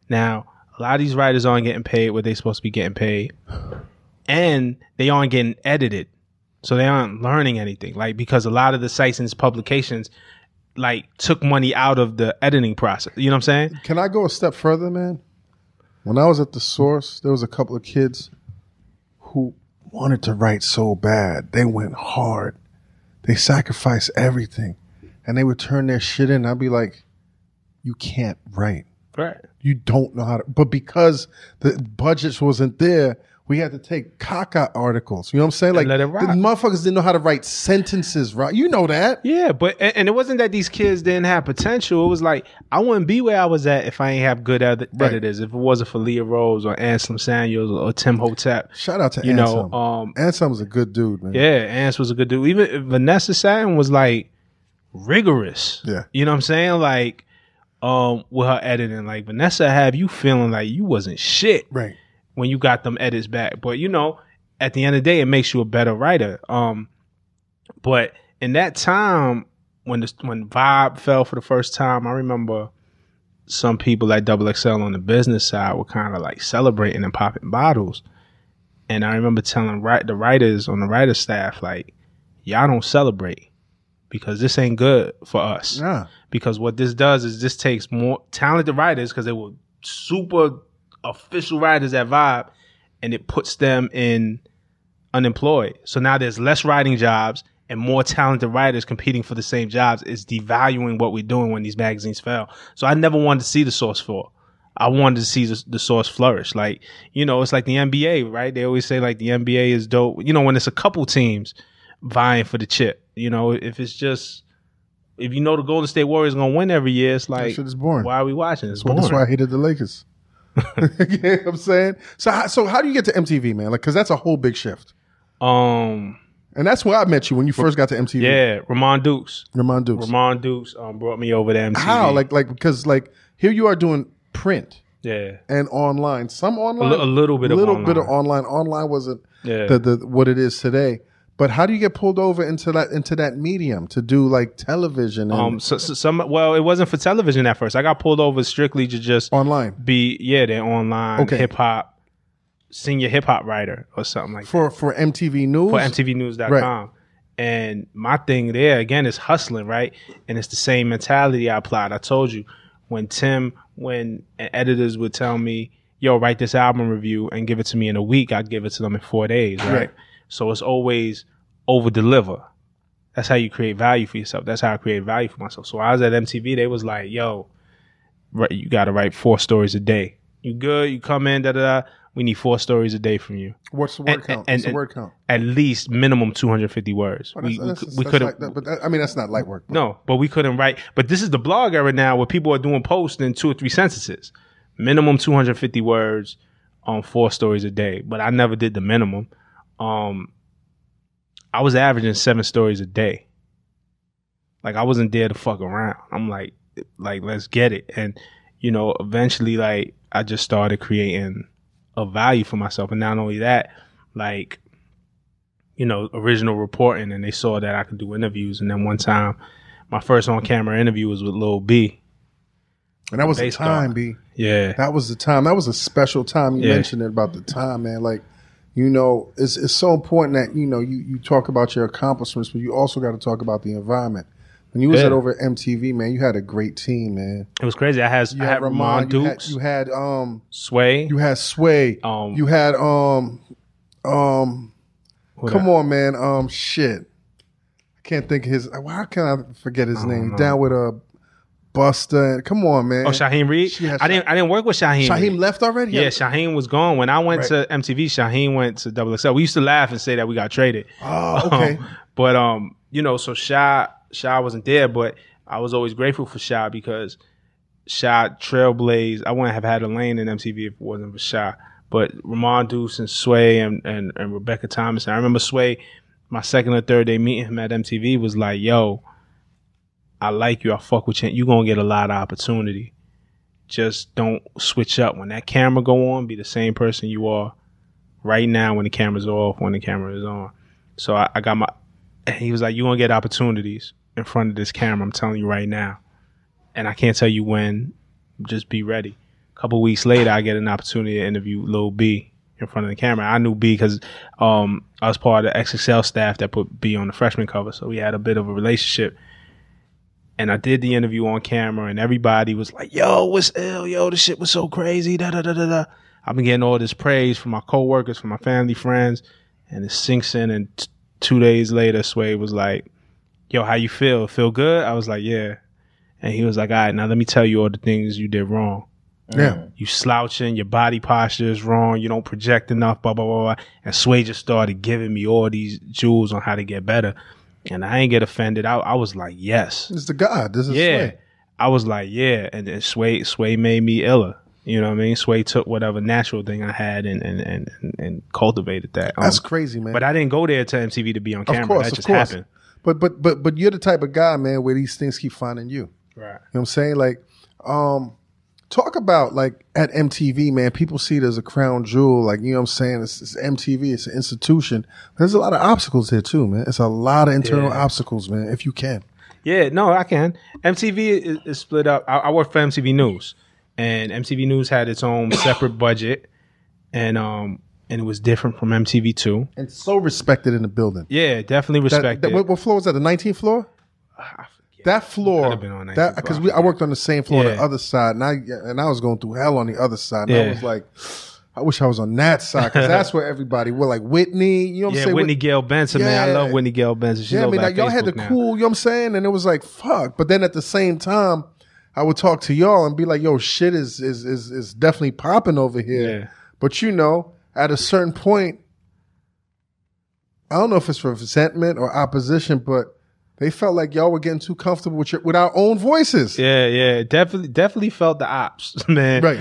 Now, a lot of these writers aren't getting paid what they're supposed to be getting paid, and they aren't getting edited, so they aren't learning anything. Like, because a lot of the sites and publications like took money out of the editing process. You know what I'm saying? Can I go a step further, man? When I was at the Source, there was a couple of kids who wanted to write so bad. They went hard. They sacrificed everything. And they would turn their shit in. I'd be like, you can't write. Right. You don't know how to. But because the budget wasn't there, we had to take caca articles. You know what I'm saying? Like, let it the rock. motherfuckers didn't know how to write sentences, right? You know that. Yeah, but and it wasn't that these kids didn't have potential. It was like, I wouldn't be where I was at if I ain't have good editors. If it wasn't for Leah Rose or Anselm Samuels or Tim Hotep. Shout out to You Anselm. know, Anselm's a good dude, man. Yeah, Ans was a good dude. Even Vanessa Satin was like rigorous. Yeah. You know what I'm saying? Like, with her editing, like Vanessa have you feeling like you wasn't shit. Right. When you got them edits back. But at the end of the day, it makes you a better writer. But in that time, when Vibe fell for the first time, I remember some people at Double XL on the business side were kind of like celebrating and popping bottles. And I remember telling the writers on the writer staff, like, y'all don't celebrate because this ain't good for us. Yeah. Because what this does is this takes more talented writers, because they were super official writers at Vibe, and it puts them in unemployed. So now there's less writing jobs and more talented writers competing for the same jobs. It's devaluing what we're doing when these magazines fail. So I never wanted to see the Source fall. I wanted to see the Source flourish. Like, it's like the NBA, right? They always say like the NBA is dope. When it's a couple teams vying for the chip, if it's just, if the Golden State Warriors are going to win every year, it's like, that shit is boring. Why are we watching? It's boring. That's why I hated the Lakers. You know what I'm saying? So how do you get to MTV, man? Like, because that's a whole big shift. And that's where I met you when you first got to MTV. Yeah, Ramon Dukes Ramon Dukes brought me over to MTV. How? Like because here you are doing print. Yeah. And online. Some online. A little bit of online. Online wasn't the what it is today. But how do you get pulled over into that medium to do like television? And it wasn't for television at first. I got pulled over strictly to just online. They're online hip hop, senior hip hop writer or something like that. For MTV News? For MTVnews.com. Right. And my thing there again is hustling, right? And it's the same mentality I applied. I told you when editors would tell me, yo, write this album review and give it to me in a week, I'd give it to them in 4 days, right? So it's always over deliver. That's how you create value for yourself. That's how I create value for myself. So I was at MTV. They was like, yo, you got to write 4 stories a day. You good? You come in, we need 4 stories a day from you. What's the word count? What's the word count? At least minimum 250 words. We could have, but I mean, that's not light work. Bro. No, but we couldn't write. But this is the blog era now where people are doing posts in 2 or 3 sentences. Minimum 250 words on 4 stories a day. But I never did the minimum. I was averaging 7 stories a day. Like, I wasn't there to fuck around. I'm like, let's get it. And, eventually, like, I just started creating a value for myself. And not only that, like, original reporting. And they saw that I could do interviews. And then one time, my first on-camera interview was with Lil B. And that was the time, B. Yeah. That was the time. That was a special time. You mentioned it about the time, man. Like, it's so important that, you talk about your accomplishments, but you also got to talk about the environment. When you was over at MTV, man, you had a great team, man. It was crazy. I had Ramon Dukes. You had Sway. You had Sway. You had come on, man. Shit. I can't think of his. How can I forget his name? Down with Buster. Come on, man. Oh, Shaheem Reed. I didn't work with Shaheem. Shaheem left already. Yeah, Shaheem was gone when I went to MTV. Shaheem went to XXL. We used to laugh and say that we got traded. Oh, okay. But so Shy wasn't there, but I was always grateful for Shy because Shy trailblazed. I wouldn't have had a lane in MTV if it wasn't for Shy. But Ramon Deuce and Sway and Rebecca Thomas. And I remember Sway, my second or third day meeting him at MTV, was like, yo, I like you. I fuck with you. You're going to get a lot of opportunity. Just don't switch up. When that camera go on, be the same person you are right now when the camera's off, when the camera is on. So I got he was like, you're going to get opportunities in front of this camera. I'm telling you right now. And I can't tell you when. Just be ready. A couple weeks later, I get an opportunity to interview Lil B in front of the camera. I knew B because I was part of the XXL staff that put B on the freshman cover. So we had a bit of a relationship. And I did the interview on camera, and everybody was like, yo, what's ill? Yo, this shit was so crazy. Da, da, da, da, da. I've been getting all this praise from my coworkers, from my family, friends, and it sinks in. And 2 days later, Sway was like, yo, how you feel? Feel good? I was like, yeah. And he was like, all right, now let me tell you all the things you did wrong. Yeah. You slouching, your body posture is wrong, you don't project enough, blah, blah, blah, blah. And Sway just started giving me all these jewels on how to get better. And I ain't get offended. I was like, yes. This is the God. This is Sway. I was like, yeah. And then Sway made me iller. You know what I mean? Sway took whatever natural thing I had and cultivated that. That's crazy, man. But I didn't go there to MTV to be on camera. Of course, that just happened. But you're the type of guy, man, where these things keep finding you. Right. You know what I'm saying? Like, talk about, like, at MTV, man, people see it as a crown jewel. Like, you know what I'm saying? It's MTV. It's an institution. There's a lot of obstacles there, too, man. It's a lot of internal obstacles, man, if you can. Yeah, no, I can. MTV is split up. I work for MTV News. And MTV News had its own separate budget. And it was different from MTV2. And so respected in the building. Yeah, definitely respected. What floor was that? The 19th floor? That floor, because I worked on the same floor on the other side, and I was going through hell on the other side. And I was like, I wish I was on that side, because that's where everybody were, like Whitney. You know what I'm saying? Whitney Gail Benson, man. I love Whitney Gail Benson. She's over at y'all had the cool. You know what I'm saying? And it was like, fuck. But then at the same time, I would talk to y'all and be like, yo, shit is definitely popping over here. Yeah. But you know, at a certain point, I don't know if it's for resentment or opposition, but they felt like y'all were getting too comfortable with our own voices. Yeah, definitely felt the ops, man. Right.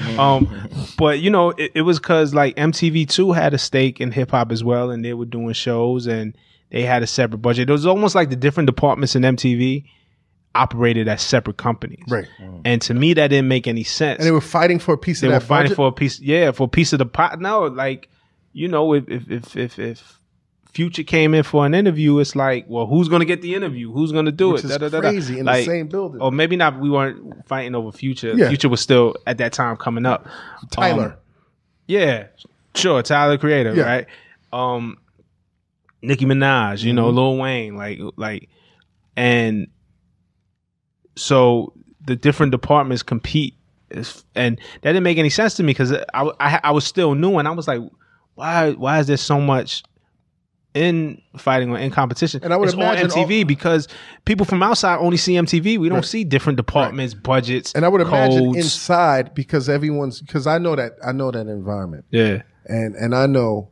But you know, it was because like MTV2 had a stake in hip hop as well, and they were doing shows, and they had a separate budget. It was almost like the different departments in MTV operated as separate companies. Right. And to me, that didn't make any sense. And they were fighting for a piece of that budget? They were fighting for a piece, for a piece of the pot. No, like, you know, if Future came in for an interview, it's like, well, who's going to get the interview? Who's going to do it? Which is crazy in the same building. Or maybe not, we weren't fighting over Future. Yeah. Future was still, at that time, coming up. Tyler. Yeah, sure, Tyler, Creator, right? Nicki Minaj, you know, Lil Wayne, like, and so the different departments compete, and that didn't make any sense to me because I was still new, and I was like, why is there so much in fighting or in competition? And I would imagine on MTV because people from outside only see MTV. We don't see different departments, budgets, and I would imagine codes. Inside because because I know that environment. Yeah, and I know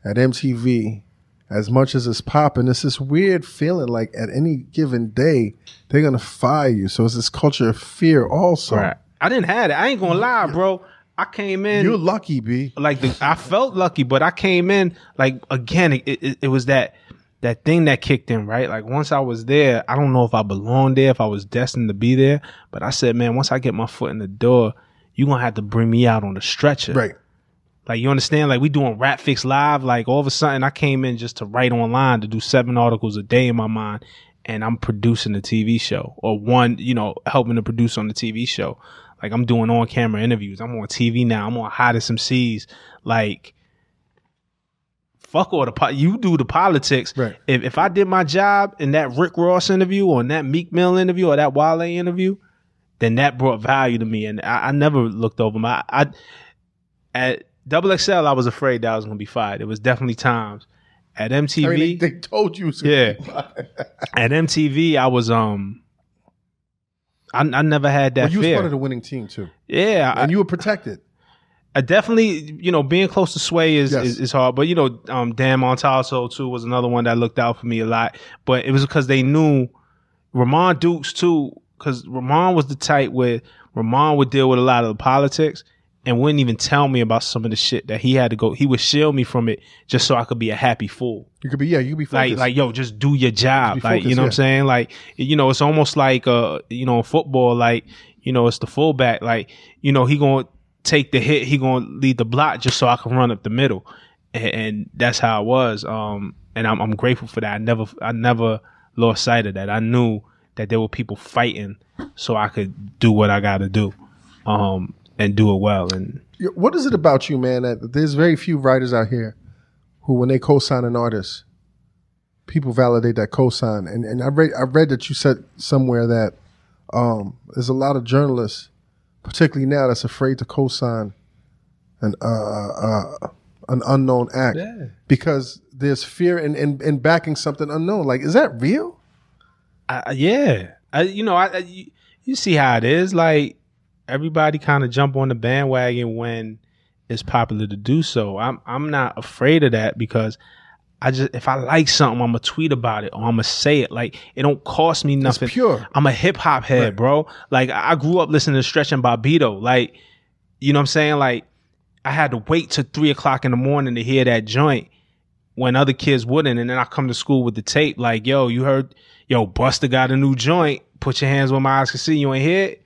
at MTV, as much as it's popping, it's this weird feeling like at any given day they're gonna fire you. So it's this culture of fear also. Right. I didn't have it. I ain't gonna lie, bro. I came in. You're lucky, B. Like I felt lucky, but I came in like again. It was that thing that kicked in, right? Like once I was there, I don't know if I belonged there, if I was destined to be there, but I said, man, once I get my foot in the door, you gonna have to bring me out on the stretcher, right? Like you understand? Like we doing Rap Fix Live. Like all of a sudden, I came in just to write online to do 7 articles a day in my mind, and I'm producing the TV show or helping to produce on the TV show. Like I'm doing on-camera interviews. I'm on TV now. I'm on Hottest MCs. Like, fuck all you do the politics. Right. If I did my job in that Rick Ross interview or in that Meek Mill interview or that Wale interview, then that brought value to me. And I never looked over at XXL, I was afraid that I was going to be fired. It was definitely times. At MTV, I mean, they told you. At MTV, I I never had that Well, you was fear. part of the winning team too. Yeah, And you were protected. I definitely, being close to Sway is Yes. is hard. But Dan Montalso too was another one that looked out for me a lot. But it was because they knew Ramon Dukes too, because Ramon was the type where Ramon would deal with a lot of the politics and wouldn't even tell me about some of the shit that he had to go. He would shield me from it just so I could be a happy fool. You could be focused. Like, yo, just do your job. Just be Like, focused, you know what I'm saying? Like, it's almost like, in football, like, it's the fullback. Like, he going to take the hit. He going to lead the block just so I can run up the middle. And that's how it was. And I'm grateful for that. I never lost sight of that. I knew that there were people fighting so I could do what I got to do. And do it well. And what is it about you, man, that there's very few writers out here who, when they co-sign an artist, people validate that co-sign. And I read that you said somewhere that there's a lot of journalists, particularly now, that's afraid to co-sign an unknown act because there's fear in backing something unknown. Like, is that real? Yeah. You see how it is. Like, everybody kind of jump on the bandwagon when it's popular to do so. I'm not afraid of that because if I like something, I'm gonna tweet about it or I'm gonna say it. Like, it don't cost me nothing. It's pure. I'm a hip hop head, Right. bro. Like, I grew up listening to Stretch and Bobbito. Like, you know what I'm saying? Like, I had to wait till 3:00 in the morning to hear that joint when other kids wouldn't. And then I come to school with the tape. Like, yo, you heard, Busta got a new joint. Put your hands where my eyes can see. You ain't hear it?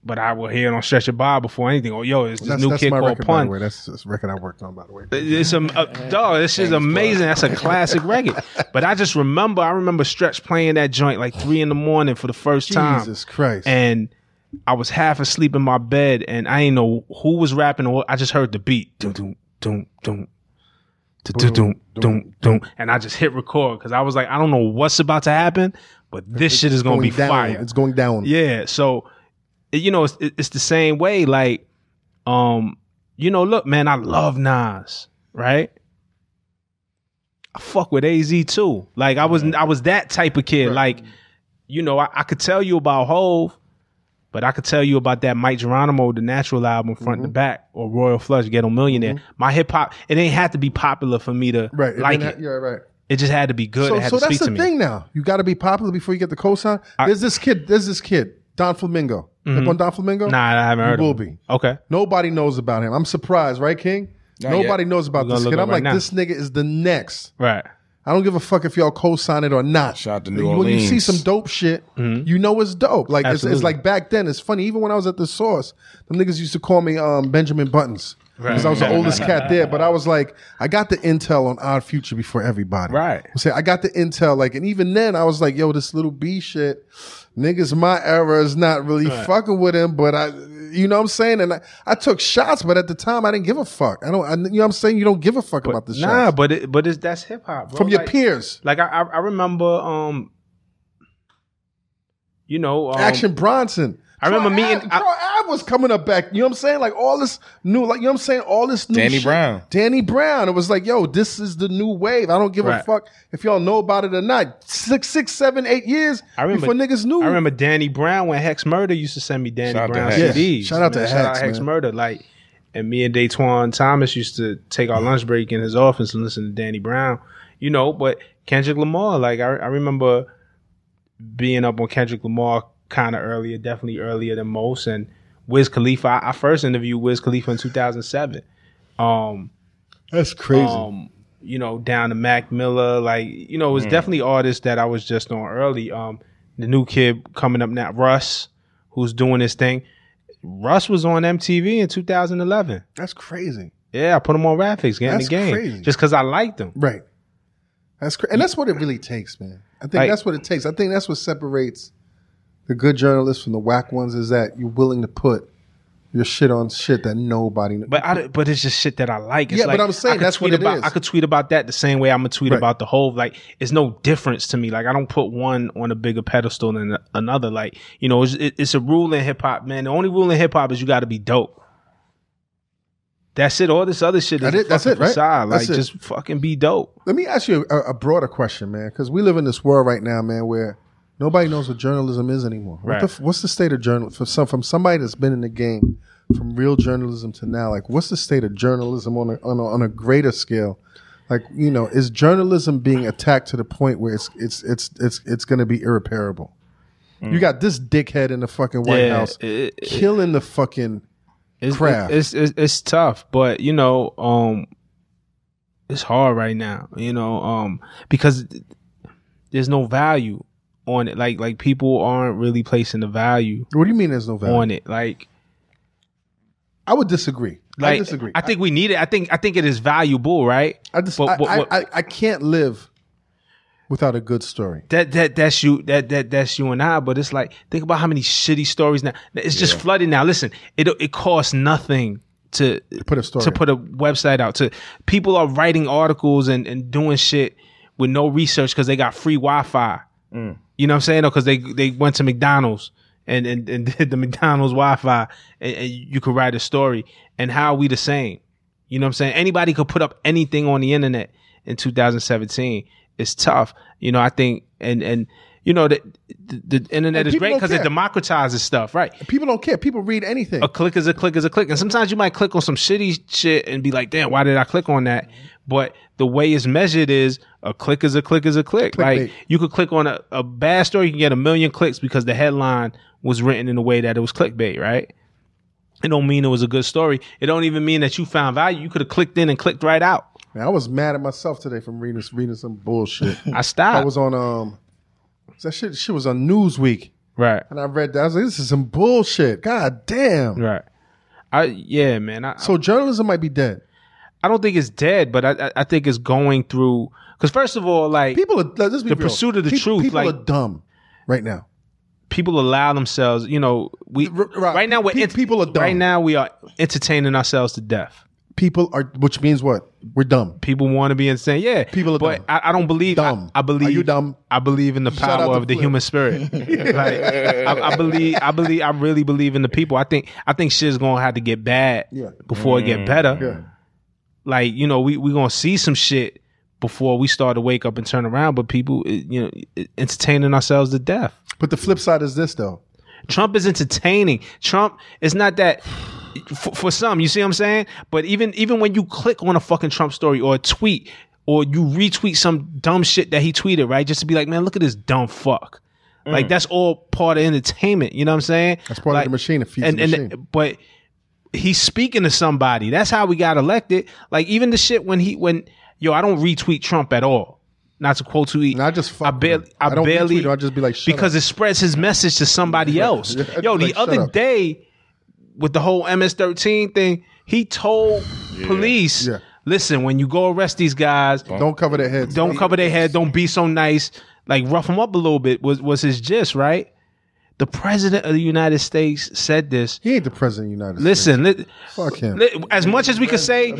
But I will hear it on Stretch and Bob before anything. Oh, yo, it's this new kid my called record, by the Pun. way. That's a record I worked on, by the way. It's dog. This is amazing. That's a classic record. But I remember Stretch playing that joint like 3 a.m. for the first time. Jesus Christ. And I was half asleep in my bed, and I didn't know who was rapping. Or I just heard the beat, doom doom doom doom, doom doom doom, and I just hit record because I was like, I don't know what's about to happen, but this shit is gonna be down. fire. It's going down. Yeah. So, it's the same way. Like, look, man, I love Nas, right? I fuck with AZ too. Like, I was that type of kid. Right. Like, I could tell you about Hove, but I could tell you about that Mike Geronimo, the Natural album, front to back, or Royal Flush, Ghetto Millionaire. My hip hop, it ain't had to be popular for me to like it. Yeah, right. It just had to be good. It had So to that's speak to the me. thing now. You got to be popular before you get the cosign. There's this kid, Don Flamingo. Hip on Don Flamingo? Nah, I haven't heard You will of him. be. Okay. Nobody knows about him. I'm surprised, right, King? Not Nobody yet. knows about We're gonna this look kid. up I'm right like, now. this nigga is the next. Right. I don't give a fuck if y'all co-sign it or not. Shout out to New When you see Orleans. some dope shit, you know it's dope. Like it's Absolutely. like back then. It's funny. Even when I was at the Source, them niggas used to call me Benjamin Buttons because I was the oldest cat there. But I was like, I got the intel on Odd Future before everybody. Right. I got the intel. Like, and even then, I was like, yo, this little B shit, niggas, my era is not really fucking with him. But you know what I'm saying? And I took shots, but at the time, I didn't give a fuck. You know what I'm saying? You don't give a fuck about the Nah, shots. but that's hip hop, bro. From your Like- peers. Like, I remember, Action Bronson. I remember meeting- Troy Ave was coming up back. You know what I'm saying? Like all this new, like, you know what I'm saying? All this new Danny shit. Brown. Danny Brown. It was like, yo, this is the new wave. I don't give a Right. fuck if y'all know about it or not. 6, 7, 8 years before niggas knew. I remember Danny Brown when Hex Murder used to send me Danny Shout out to Brown Hex. CDs. Yeah. Shout out to Man, Hex, Hex man. Murder. Like, and me and Daytwan Thomas used to take our lunch break in his office and listen to Danny Brown. But Kendrick Lamar, like, I remember being up on Kendrick Lamar kind of earlier, definitely earlier than most. And Wiz Khalifa, I first interviewed Wiz Khalifa in 2007. That's crazy. Down to Mac Miller, like, it was definitely artists that I was just on early. The new kid coming up now, Russ, who's doing this thing. Russ was on MTV in 2011. That's crazy. Yeah, I put him on Rapfix, getting That's the game. crazy. Just because I liked him. Right. That's crazy. And that's what it really takes, man. I think Like- that's what it takes. I think that's what separates the good journalists from the whack ones is that you're willing to put your shit on shit that nobody knows. But it's just shit that I like. It's Yeah, but like, I'm saying I could that's what tweet it about, is. I could tweet about that the same way I'm gonna tweet Right. about the whole. Like, it's no difference to me. Like, I don't put one on a bigger pedestal than another. Like, it's a rule in hip hop, man. The only rule in hip hop is you got to be dope. That's it. All this other shit is That's a it, right? facade. Like, That's it. just fucking be dope. Let me ask you a broader question, man, because we live in this world right now, man, where Nobody knows what journalism is anymore. Right. What's the state of journalism from somebody that's been in the game from real journalism to now? Like, what's the state of journalism on a greater scale? Like, you know, is journalism being attacked to the point where it's going to be irreparable? You got this dickhead in the fucking White House killing the fucking craft. It's tough, but you know, it's hard right now. You know, because there's no value on it. Like people aren't really placing the value. What do you mean there's no value on it? Like, I would disagree. Like, I disagree. I think we need it. I think it is valuable, right? I can't live without a good story. That's you and I. But it's like, think about how many shitty stories now. It's just flooded now. Listen, it costs nothing to put a website out. To people are writing articles and doing shit with no research because they got free Wi-Fi. You know what I'm saying? Because they went to McDonald's and did the McDonald's Wi-Fi and you could write a story. And how are we the same? You know what I'm saying? Anybody could put up anything on the internet in 2017. It's tough. You know, I think, and you know, the internet is great because it democratizes stuff, right? People don't care. People read anything. A click is a click is a click. And sometimes you might click on some shitty shit and be like, damn, why did I click on that? But the way it's measured is a click is a click is a click. Clickbait. Like, you could click on a bad story, you can get 1 million clicks because the headline was written in a way that it was clickbait, right? It don't mean it was a good story. It don't even mean that you found value. You could have clicked in and clicked right out. Man, I was mad at myself today from reading some bullshit. I stopped. I was on that shit was on Newsweek. Right. And I read that. I was like, this is some bullshit. God damn. Right. Man. So journalism might be dead. I don't think it's dead, but I think it's going through, because first of all, like, people are, let's be the real. pursuit of the truth. People like, are dumb right now. People allow themselves, you know, right now people are dumb. Right now we are entertaining ourselves to death. People are, which means what? We're dumb. People want to be insane. Yeah. People are dumb. But I don't believe. Dumb. I believe. Are you dumb? I believe in the power of the human spirit. Like, I really believe in the people. I think shit's gonna have to get bad before it get better. Yeah. Like, you know, we gonna see some shit before we start to wake up and turn around. But people, you know, entertaining ourselves to death. But the flip side is this, though. Trump is entertaining. Trump is not that. For some, you see what I'm saying? But even when you click on a fucking Trump story or a tweet, or you retweet some dumb shit that he tweeted, right? Just to be like, man, look at this dumb fuck. Like, that's all part of entertainment. You know what I'm saying? That's part of the machine. It feeds the machine. But he's speaking to somebody. That's how we got elected. Like, even the shit when I don't retweet Trump at all. Not to quote tweet. I just I barely. I'll just be like, shut because up. it spreads his message to somebody else. The other day, with the whole MS-13 thing, he told police, listen, when you go arrest these guys, don't cover their heads. Don't cover their head. Don't be so nice. Like, rough them up a little bit was his gist, right? The president of the United States said this. He ain't the president of the United States. Fuck him. As much as we could say,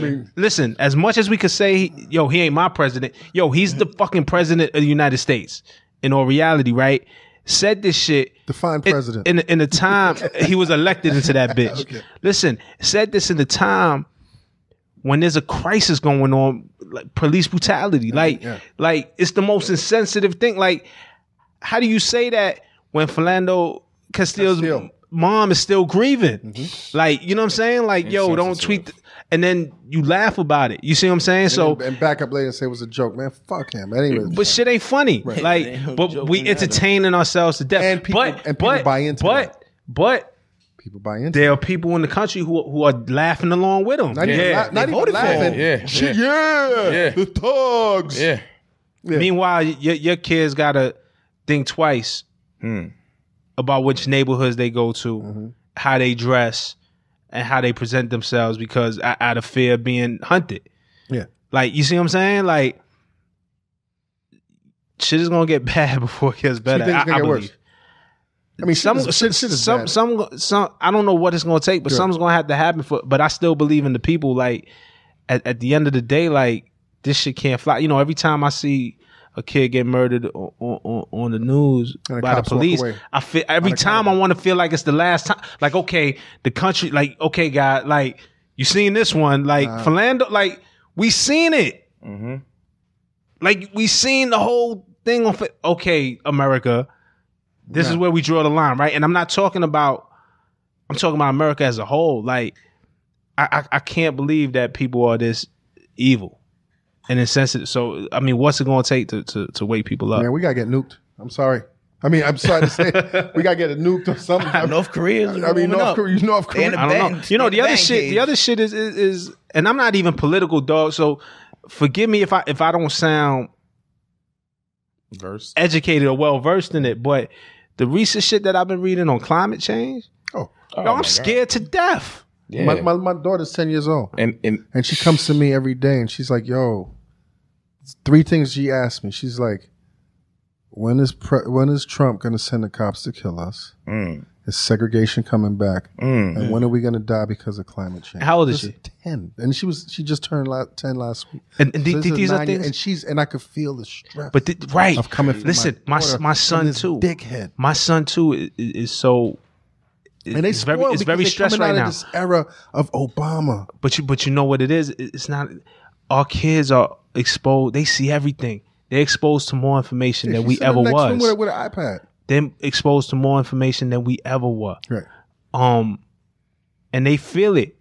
as much as we could say, yo, he ain't my president. Yo, he's the fucking president of the United States. In all reality, right? Said this shit. Define president. In the time he was elected into that bitch. Okay. Listen, said this in the time when there's a crisis going on, like police brutality. Like it's the most insensitive thing. Like, how do you say that when Philando Castillo's mom is still grieving? Mm-hmm. Like, you know what I'm saying? Like, yo, don't tweet. And then you laugh about it. You see what I'm saying? And back up later and say it was a joke, man. Fuck him. Anyway, but shit ain't funny. Right. Like, but we entertaining ourselves to death. And people buy into that. But people buy into. There are people in the country who are laughing along with them. Not even laughing. Yeah. The thugs. Yeah. Meanwhile, your kids gotta think twice about which neighborhoods they go to, how they dress, and how they present themselves, because out of fear of being hunted. Yeah. Like, you see what I'm saying? Like, shit is gonna get bad before it gets better. I believe. Worse. I mean, shit is bad. Some I don't know what it's gonna take, but something's gonna have to happen but I still believe in the people. Like, at the end of the day, like, this shit can't fly. You know, every time I see a kid get murdered on the news by the police, I feel every time I want to feel like it's the last time. Like, okay, the country, like, okay, God, like, you seen this one, like, Philando, like, we seen it. Mm-hmm. Like, we seen the whole thing on, okay, America, This is where we draw the line, right? And I'm talking about America as a whole. Like, I can't believe that people are this evil and insensitive. So, I mean, what's it going to take to wake people up? Man, we got to get nuked. I'm sorry. I mean, I'm sorry to say, we got to get it nuked or something. North Korea. North Korea. I don't know. You know, the other shit is, and I'm not even political, dog. So forgive me if I don't sound educated or well versed in it, but the recent shit that I've been reading on climate change, I'm scared to death. Yeah. My daughter's 10 years old, and she comes to me every day, and she's like, "Yo," 3 things she asked me. She's like, When is Trump going to send the cops to kill us? Is segregation coming back? And when are we going to die because of climate change? How old is she? 10, and she just turned 10 last week. And these are things, and I could feel the stress. But of coming from my son too. Dickhead. My son too is so. And it's very stressed right now. This era of Obama. But you know what it is? It's not. Our kids are exposed. They see everything. They're exposed to more information than we ever was. With an iPad. They're exposed to more information than we ever were. Right. And they feel it.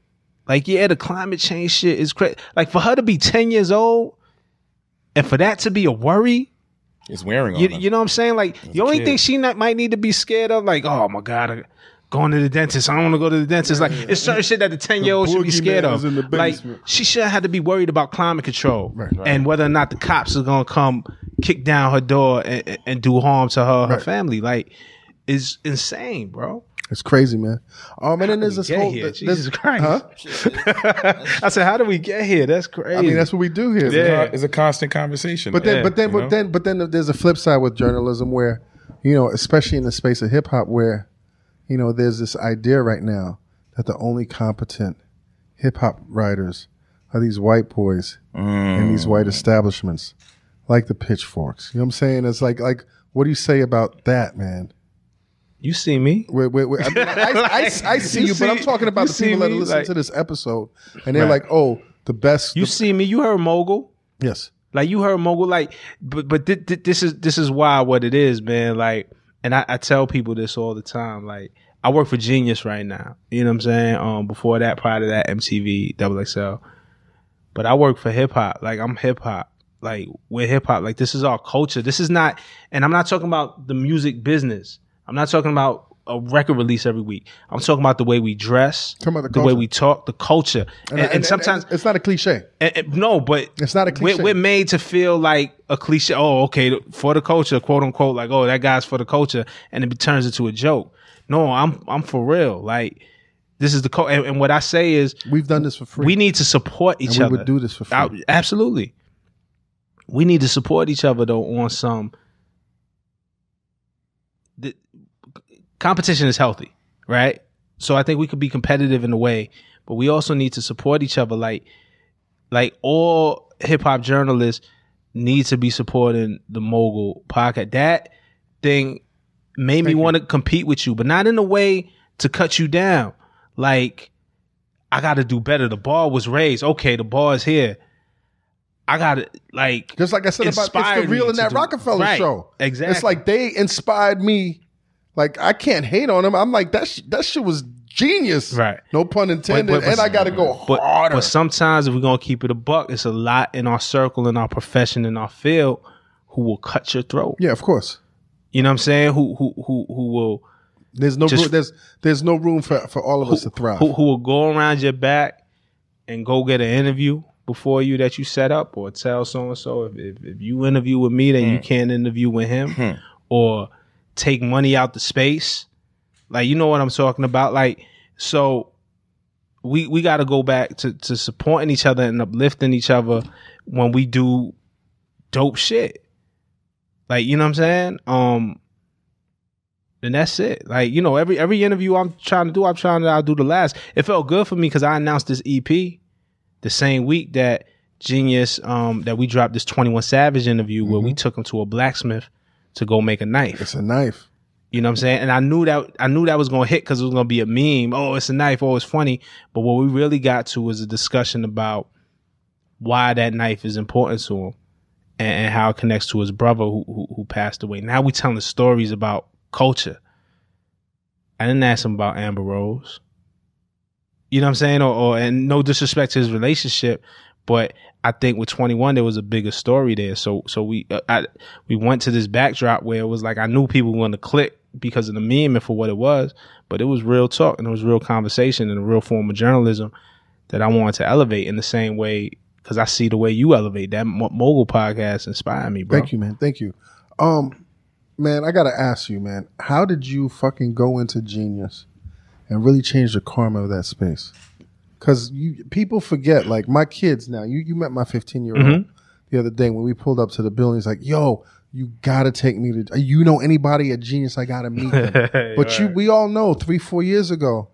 Like, yeah, the climate change shit is crazy. Like, for her to be 10 years old and for that to be a worry. It's wearing on her. You know what I'm saying? Like, the only thing she might need to be scared of, like, oh my God, going to the dentist. I don't want to go to the dentist. Like, it's certain shit that the 10-year-old should be scared of. Like, she shouldn't have to be worried about climate control and whether or not the cops are going to come kick down her door and do harm to her family. Like, it's insane, bro. It's crazy, man. And then there's this whole Jesus Christ. I said, how do we get here? That's crazy. I mean, that's what we do here. Yeah. It's a constant conversation. But then there's a flip side with journalism where, especially in the space of hip hop, where there's this idea right now that the only competent hip hop writers are these white boys in these white establishments, like the Pitchforks. You know what I'm saying? It's like, what do you say about that, man? You see me? I see you, but I'm talking about the people that listen to this episode, and they're like, "Oh, the best." You see me? You heard Mogul? Yes. Like, you heard Mogul? Like, but this is why what it is, man. Like. And I tell people this all the time. Like, I work for Genius right now. You know what I'm saying? Before that, prior to that, MTV, XXL. But I work for hip hop. Like, I'm hip hop. Like, we're hip hop. Like, this is our culture. This is not, and I'm not talking about the music business. I'm not talking about a record release every week. I'm talking about the way we dress, the way we talk, the culture. And sometimes it's not a cliche. No, but it's not a cliche. We're made to feel like a cliche. Oh, okay, for the culture, quote unquote. Like, oh, that guy's for the culture, and it turns into a joke. No, I'm for real. Like, this is the and what I say is, we've done this for free. We need to support each other. We would do this for free. Absolutely. We need to support each other though on some. Competition is healthy, right? So I think we could be competitive in a way, but we also need to support each other. Like all hip hop journalists need to be supporting the Mogul podcast. That thing made me want to compete with you, but not in a way to cut you down. Like, I got to do better. The bar was raised. Okay, the bar is here. I got to, like, just like I said about it's the real in that Rockefeller show. Exactly. It's like they inspired me. Like, I can't hate on them. I'm like, that shit was genius. Right. No pun intended. And I got to go harder. But sometimes if we're going to keep it a buck, it's a lot in our circle, in our profession, in our field, who will cut your throat. Yeah, of course. You know what I'm saying? Who will... There's no room, there's no room for all of us to thrive. Who will go around your back and go get an interview before you that you set up, or tell so-and-so if you interview with me, then you can't interview with him, or... take money out the space. Like, you know what I'm talking about? Like, so we got to go back to supporting each other and uplifting each other when we do dope shit. Like, you know what I'm saying? And that's it. Like, every interview I'm trying to do, I'll do the last. It felt good for me because I announced this EP the same week that Genius, that we dropped this 21 Savage interview where we took him to a blacksmith to go make a knife. It's a knife. You know what I'm saying? And I knew that was going to hit because it was going to be a meme. Oh, it's a knife. Oh, it's funny. But what we really got to was a discussion about why that knife is important to him and how it connects to his brother who passed away. Now we telling stories about culture. I didn't ask him about Amber Rose. You know what I'm saying? And no disrespect to his relationship, but I think with 21 there was a bigger story there. So we went to this backdrop where it was like I knew people were going to click because of the meme and for what it was, but it was real talk and it was real conversation and a real form of journalism that I wanted to elevate in the same way, because I see the way you elevate. That Mogul podcast inspired me, bro. Thank you, man. Thank you. Man, I gotta ask you, man, how did you fucking go into Genius and really change the karma of that space? Because people forget, like my kids now, you met my 15-year-old the other day when we pulled up to the building. He's like, yo, you gotta take me to, you know anybody at Genius? I gotta meet them. But right. We all know 3 or 4 years ago,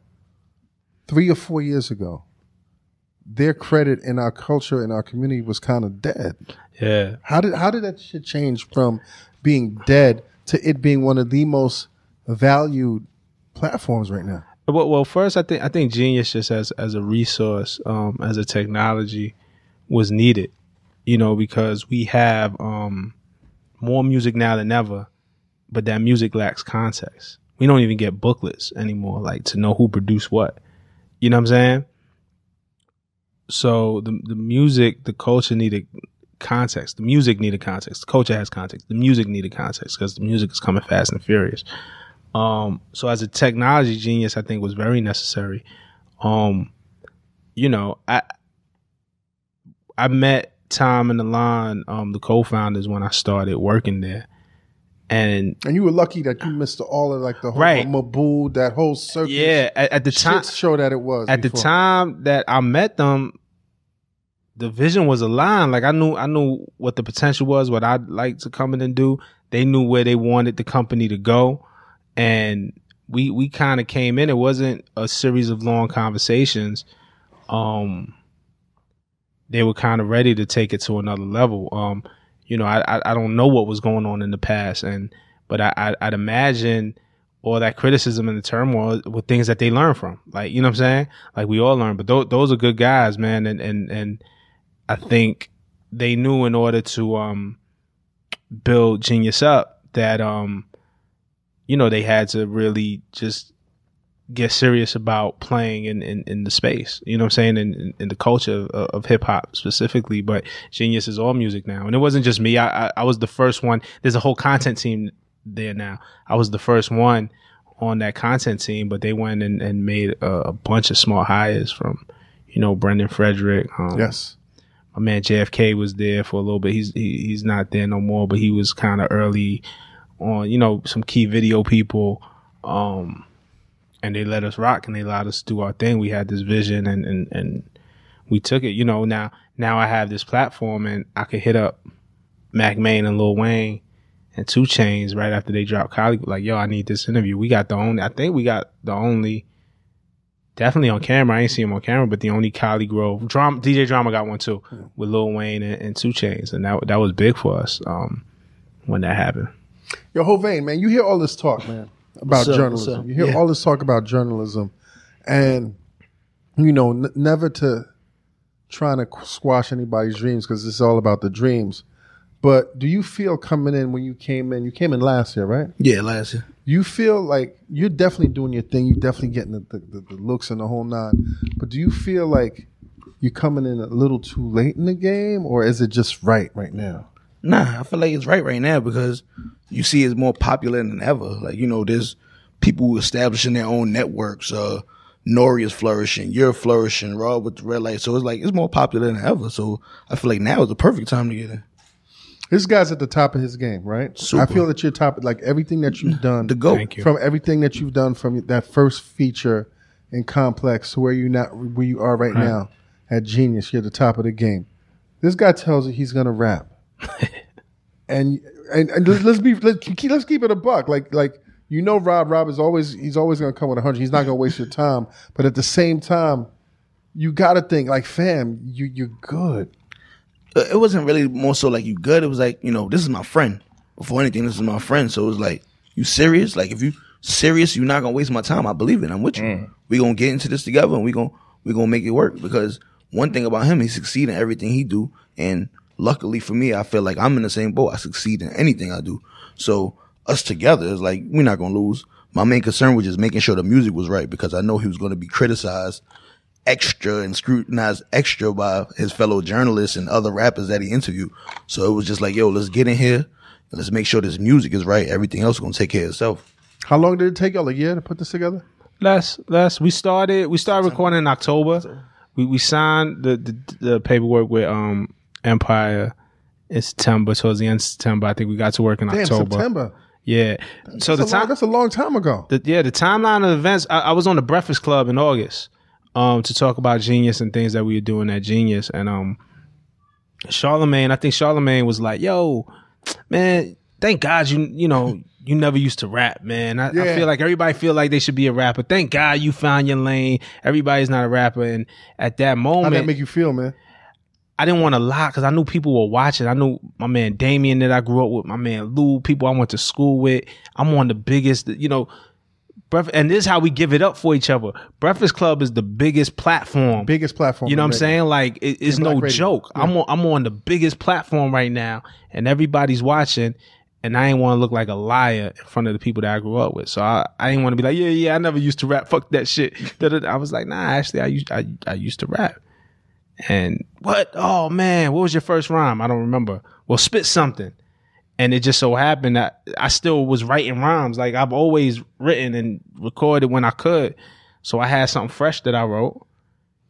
their credit in our culture, in our community was kind of dead. Yeah. How did that shit change from being dead to it being one of the most valued platforms right now? Well, first, I think Genius just as a resource, as a technology, was needed. You know, because we have more music now than ever, but that music lacks context. We don't even get booklets anymore, like to know who produced what. You know what I'm saying? So the music, the culture needed context. The music needed context. The culture has context. The music needed context because the music is coming fast and furious. So as a technology genius, I think was very necessary. You know, I met Tom and Alon, the co-founders, when I started working there. And you were lucky that you missed all of like the whole Mabul, that whole circus. Yeah, at the time, show that it was. At before. The time that I met them, the vision was aligned. Like I knew what the potential was, what I'd like to come in and do. They knew where they wanted the company to go, and we kind of came in. It wasn't a series of long conversations. They were kind of ready to take it to another level. You know, I don't know what was going on in the past, but I'd imagine all that criticism and the turmoil were things that they learned from. Like, you know what I'm saying? Like we all learn, but those are good guys, man. And I think they knew in order to build Genius up that you know, they had to really just get serious about playing in the space, you know what I'm saying, in the culture of hip hop specifically. But Genius is all music now, and it wasn't just me. I was the first one. There's a whole content team there now. I was the first one on that content team, but they went and made a bunch of smart hires from, you know, Brendan Frederick. Yes, my man JFK was there for a little bit. He's not there no more, but he was kind of early on. You know, some key video people. And they let us rock and they allowed us to do our thing. We had this vision and we took it. You know, now I have this platform and I could hit up Markman and Lil Wayne and 2 Chainz right after they dropped Collie. Like, yo, I need this interview. I think we got the only, definitely on camera. I ain't see him on camera, but the only Collie Grove. DJ Drama got one too with Lil Wayne and 2 Chainz. And that was big for us when that happened. Yo, Hovain, man, you hear all this talk, man, about journalism. You hear all this talk about journalism, and you know, never to trying to squash anybody's dreams because it's all about the dreams. But do you feel coming in when you came in last year, right? Yeah, last year. You feel like you're definitely doing your thing. You're definitely getting the looks and the whole nine. But do you feel like you're coming in a little too late in the game, or is it just right now? Nah, I feel like it's right now because you see it's more popular than ever. Like, you know, there's people establishing their own networks. Nori is flourishing. You're flourishing. Raw with the red light. So it's like it's more popular than ever. So I feel like now is the perfect time to get in. This guy's at the top of his game, right? Super. I feel that you're top, like everything that you've done. The GOAT. Thank you. From everything that you've done from that first feature in Complex to where you are right now at Genius, you're at the top of the game. This guy tells you he's gonna rap. and let's keep it a buck. Like you know, Rob is always gonna come with 100. He's not gonna waste your time. But at the same time, you gotta think like, fam, you're good. It wasn't really more so like you good. It was like, you know, this is my friend. Before anything, this is my friend. So it was like, you serious? Like if you serious, you're not gonna waste my time. I believe it. I'm with you. We gonna get into this together and we gonna make it work. Because one thing about him, he succeed in everything he do, and luckily for me, I feel like I'm in the same boat. I succeed in anything I do. So us together. It's like, we're not going to lose. My main concern was just making sure the music was right, because I know he was going to be criticized extra and scrutinized extra by his fellow journalists and other rappers that he interviewed. So it was just like, yo, let's get in here and let's make sure this music is right. Everything else is going to take care of itself. How long did it take y'all? A year to put this together? Less. We started recording in October. We signed the paperwork with Empire in September, towards the end of September. I think we got to work in October. September. Yeah. So That's a long time ago. The timeline of events. I was on the Breakfast Club in August to talk about Genius and things that we were doing at Genius, and Charlemagne. I think Charlemagne was like, "Yo, man, thank God you know." You never used to rap, man. I feel like everybody feel like they should be a rapper. Thank God you found your lane. Everybody's not a rapper. And at that moment, how'd that make you feel, man? I didn't want to lie because I knew people were watching. I knew my man Damien that I grew up with, my man Lou, people I went to school with. I'm one of the biggest, and this is how we give it up for each other. Breakfast Club is the biggest platform. You know what I'm saying? Like, it's no joke. Yeah. I'm on the biggest platform right now, and everybody's watching. And I ain't want to look like a liar in front of the people that I grew up with. So I ain't want to be like, yeah, I never used to rap. Fuck that shit. I was like, nah, actually, I used to rap. And what? Oh, man, what was your first rhyme? I don't remember. Well, spit something. And it just so happened that I still was writing rhymes. Like, I've always written and recorded when I could. So I had something fresh that I wrote,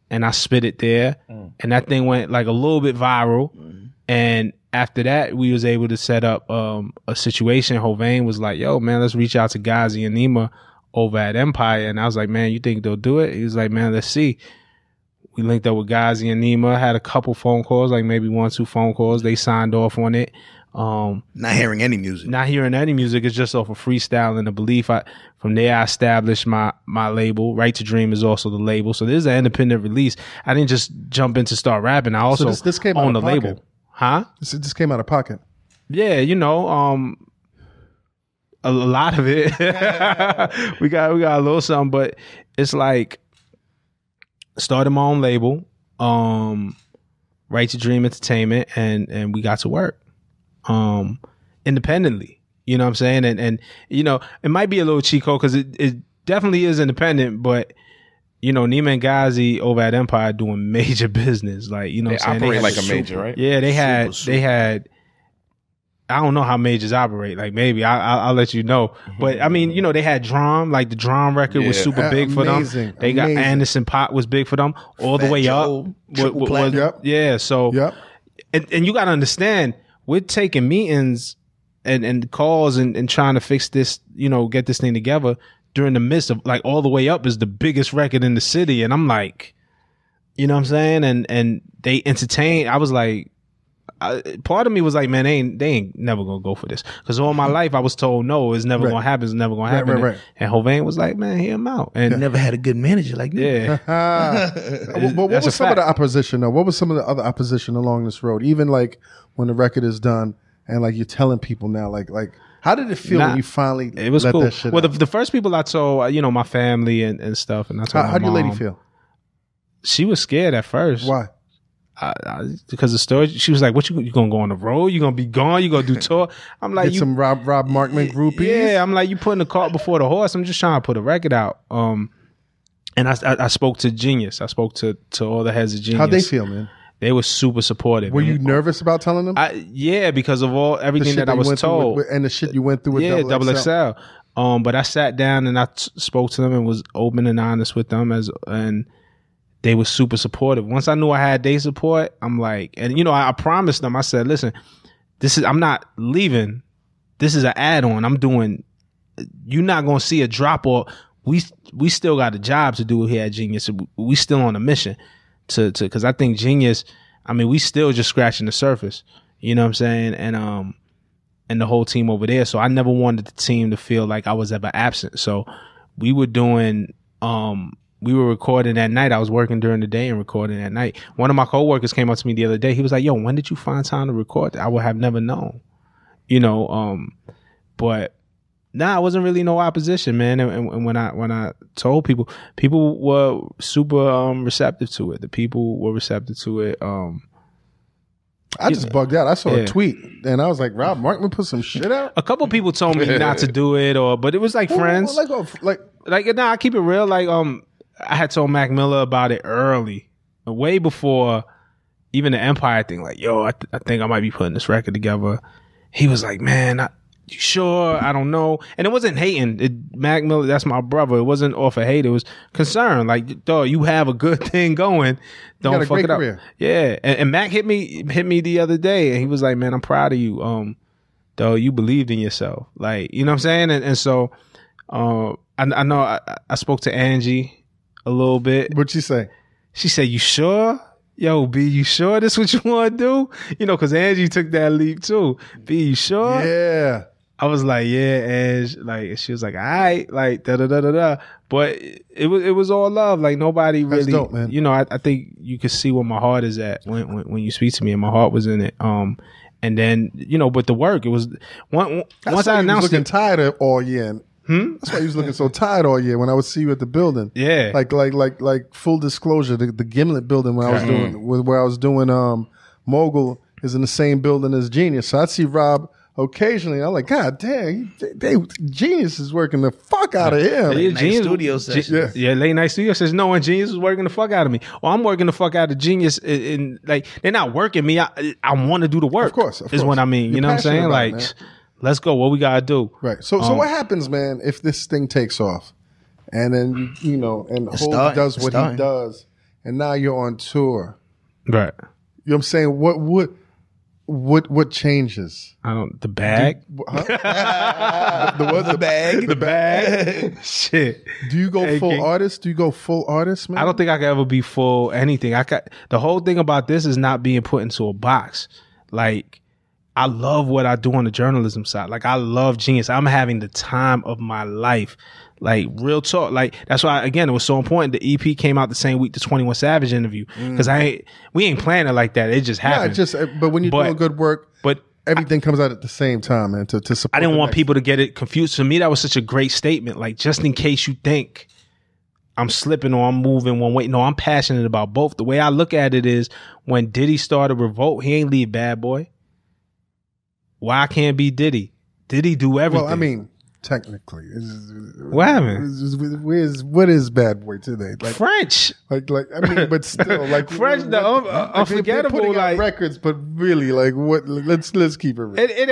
and I spit it there. And that thing went like a little bit viral. And after that, we was able to set up a situation. Hovain was like, yo, man, let's reach out to Ghazi and Nima over at Empire. And I was like, man, you think they'll do it? He was like, man, let's see. We linked up with Ghazi and Nima, had a couple phone calls, like maybe 1-2 phone calls. They signed off on it. Not hearing any music. It's just off of freestyle and the belief. From there, I established my label. Right to Dream is also the label. So this is an independent release. I didn't just jump in to start rapping. I also this came own out the of pocket. label. Huh? This came out of pocket. Yeah, a lot of it. we got a little something, but it's like started my own label, Right to Dream Entertainment, and we got to work independently. You know what I'm saying? And it might be a little cheat code because it definitely is independent, but Nima and Ghazi over at Empire doing major business. Like, they operate like a major, right? Yeah, they had, I don't know how majors operate. Like, maybe I'll let you know. But I mean, they had Drum, like the Drum record was super big for them. They got Anderson Pot was big for them all the way up. Yeah. So, and you got to understand, we're taking meetings and calls and trying to fix this, get this thing together during the midst of, like, All the Way Up is the biggest record in the city. And I'm like, you know what I'm saying? And they entertain. I was like, part of me was like, man, they ain't never gonna go for this. Because all my life I was told, no, it's never gonna happen. It's never gonna happen. Right. And Hovain was like, man, hear him out. And never had a good manager like you. Yeah. But what was some of the opposition though? What was some of the other opposition along this road? Even like when the record is done and like you're telling people now, like how did it feel when you finally it was let cool. that shit well, out? the first people I told, my family and stuff, and I told How did your my lady mom. feel? She was scared at first. Why? Because the story, she was like, "What you gonna go on the road? You gonna be gone? You gonna do tour?" I'm like, Get some Rob Markman groupies. Yeah, I'm like, you putting the cart before the horse. I'm just trying to put a record out. And I spoke to Genius. I spoke to all the heads of Genius. How'd they feel, man? They were super supportive. Were you nervous about telling them? Yeah, because of everything that I was told and the shit you went through with Double XL. But I sat down and I spoke to them and was open and honest with them and they were super supportive. Once I knew I had their support, I'm like, and I promised them. I said, listen, I'm not leaving. This is an add-on. I'm doing. You're not gonna see a drop or we still got a job to do here at Genius. We still on a mission to because I think Genius. I mean, we still just scratching the surface. You know what I'm saying? And the whole team over there. So I never wanted the team to feel like I was ever absent. So we were doing. We were recording at night. I was working during the day and recording at night. One of my coworkers came up to me the other day. He was like, yo, when did you find time to record? I would have never known, but it wasn't really no opposition, man. And when I told people were super receptive to it. The people were receptive to it. I just bugged out. I saw Yeah. a tweet and I was like, Rob Markman put some shit out. A couple people told me not to do it, but it was like friends. Like, nah, I keep it real. Like, I had told Mac Miller about it early, way before even the Empire thing. Like, yo, I think I might be putting this record together. He was like, man, you sure? I don't know. And it wasn't hating. Mac Miller, that's my brother. It wasn't off of hate. It was concern. Like, dog, you have a good thing going. Don't fuck it up. Career. Yeah. And Mac hit me the other day, and he was like, man, I'm proud of you. Dog, you believed in yourself. Like, you know what I'm saying? And so, I know I spoke to Angie a little bit. What'd she say? She said, you sure? Yo, B, you sure this what you want to do? You know, because Angie took that leap too. B, you sure? Yeah. I was like, yeah, Ange. Like, she was like, all right, like, da-da-da-da-da. But it was all love. Like, nobody really, that's dope, man. You know, I think you could see where my heart is at when you speak to me, and my heart was in it. And then, you know, but the work, it was, once I announced looking tired all year. That's why he was looking so tired all year when I would see you at the building. Yeah. Like full disclosure, the Gimlet building where I was doing Mogul is in the same building as Genius. So I'd see Rob occasionally. I'm like, God damn, Genius is working the fuck out of him. Late night studio sessions. Yeah, late night studio sessions. No, and Genius was working the fuck out of me. Well, I'm working the fuck out of Genius, and like, they're not working me. I want to do the work. Of course. Is what I mean. You're you know what I'm saying? passionate about Like, it, man. let's go. What we gotta do? Right. So what happens, man, if this thing takes off, and then you know, and Hov does what he does, and now you're on tour, right? You know what I'm saying? What changes? The bag. The bag. The bag. Shit. Do you go full artist? Do you go full artist, man? I don't think I could ever be full anything. The whole thing about this is not being put into a box. Like, I love what I do on the journalism side. Like, I love Genius. I'm having the time of my life. Like, real talk. Like, that's why, again, it was so important. The EP came out the same week the 21 Savage interview. Because we ain't planning it like that. It just happened. But when you're doing good work, but everything comes out at the same time, man, to support. I didn't want people to get it confused. To me, that was such a great statement. Like, just in case you think I'm slipping or I'm moving one way. No, I'm passionate about both. The way I look at it is, when Diddy started Revolt, he ain't leave Bad Boy. Why can't be Diddy? Diddy do everything. Well, I mean, technically, what happened? What is Bad Boy today? Like French. Like I mean, but still, like French, the unforgettable, putting like out records, but really, like what? Let's keep it real. It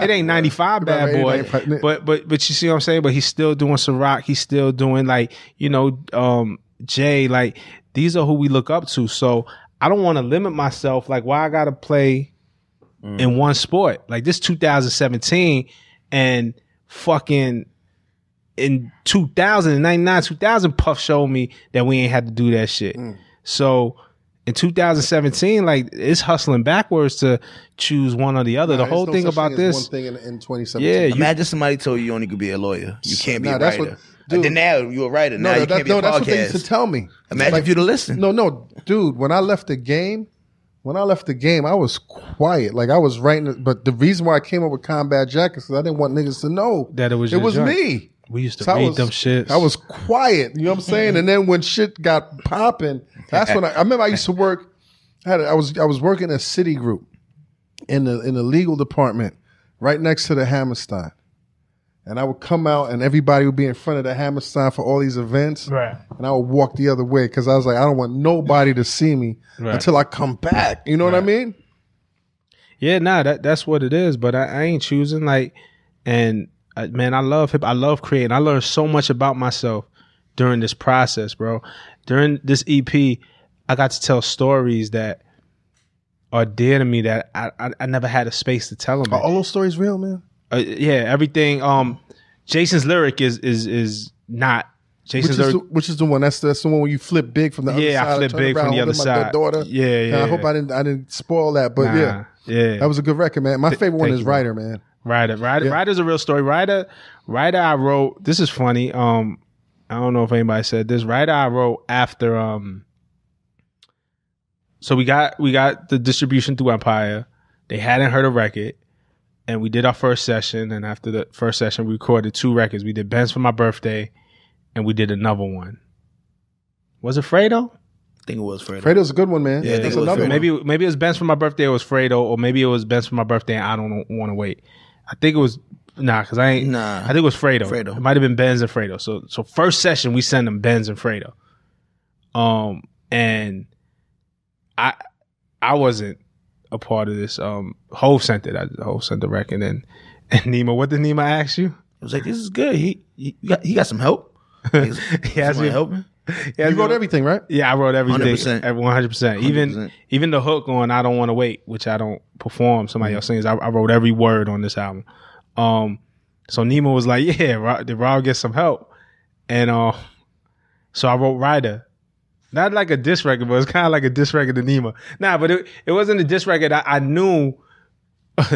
ain't 95 Bad Boy, but you see what I'm saying? But he's still doing Ciroc. He's still doing, like, you know, Jay. Like, these are who we look up to. So I don't want to limit myself. Like, why I gotta play in one sport? Like, this 2017, and fucking in 2099, 2000, Puff showed me that we ain't had to do that shit. So in 2017, like, it's hustling backwards to choose one or the other. The whole thing about this, one thing in 2017. yeah, imagine somebody told you only could be a lawyer. You can't be a that's writer. what, dude, then now you're a writer. Now you can't be a podcast. That's what they used to tell me. Imagine if you'd have listened. No, dude. When I left the game, I was quiet. Like, I was writing, but the reason why I came up with Combat Jackets, because I didn't want niggas to know that it was me. We used to read them shits. I was quiet. You know what I'm saying? And then when shit got popping, that's when I remember I used to work. I was working at Citigroup in the legal department right next to the Hammerstein. And I would come out and everybody would be in front of the Hammerstein for all these events. Right. And I would walk the other way because I was like, I don't want nobody to see me until I come back. You know what I mean? Yeah, nah, that's what it is. But I ain't choosing. Like, and man, I love hip. I love creating. I learned so much about myself during this process, bro. During this EP, I got to tell stories that are dear to me that I never had a space to tell them. Are all those stories real, man? Yeah, everything. Jason's lyric is not Jason's lyric. Which is the one? That's the one where you flip big from the other side. Yeah, I flip big from the other side. My daughter. Yeah. I hope I didn't spoil that, but yeah, that was a good record, man. My favorite one is Ryder, man. Ryder's a real story. Ryder, I wrote. This is funny. I don't know if anybody said this. Ryder, I wrote after. So we got the distribution through Empire. They hadn't heard a record. And we did our first session, and after the first session, we recorded 2 records. We did Ben's for my birthday, and we did another one. Was it Fredo? think it was Fredo. Fredo's a good one, man. Yeah, I think That's it was another Fredo. one. Maybe it was Ben's for my birthday. It was Fredo, or maybe it was Ben's for my birthday. And I don't want to wait. I think it was because I ain't. Nah. I think it was Fredo. Fredo. It might have been Ben's and Fredo. So first session we send them Ben's and Fredo. And I wasn't a part of this. Hove sent it. Hove sent the record, and Nima. What did Nima ask you? I was like, this is good. He got some help. He asked me. help me. You wrote everything, right? Yeah, I wrote everything. 100%. 100%. Even the hook on "I Don't Want to Wait," which I don't perform. Somebody else sings. I wrote every word on this album. So Nima was like, "Yeah, did Rob get some help?" And so I wrote "Rider." Not like a diss record, but it's kind of like a diss record to Nima. Nah, but it wasn't a diss record. I knew.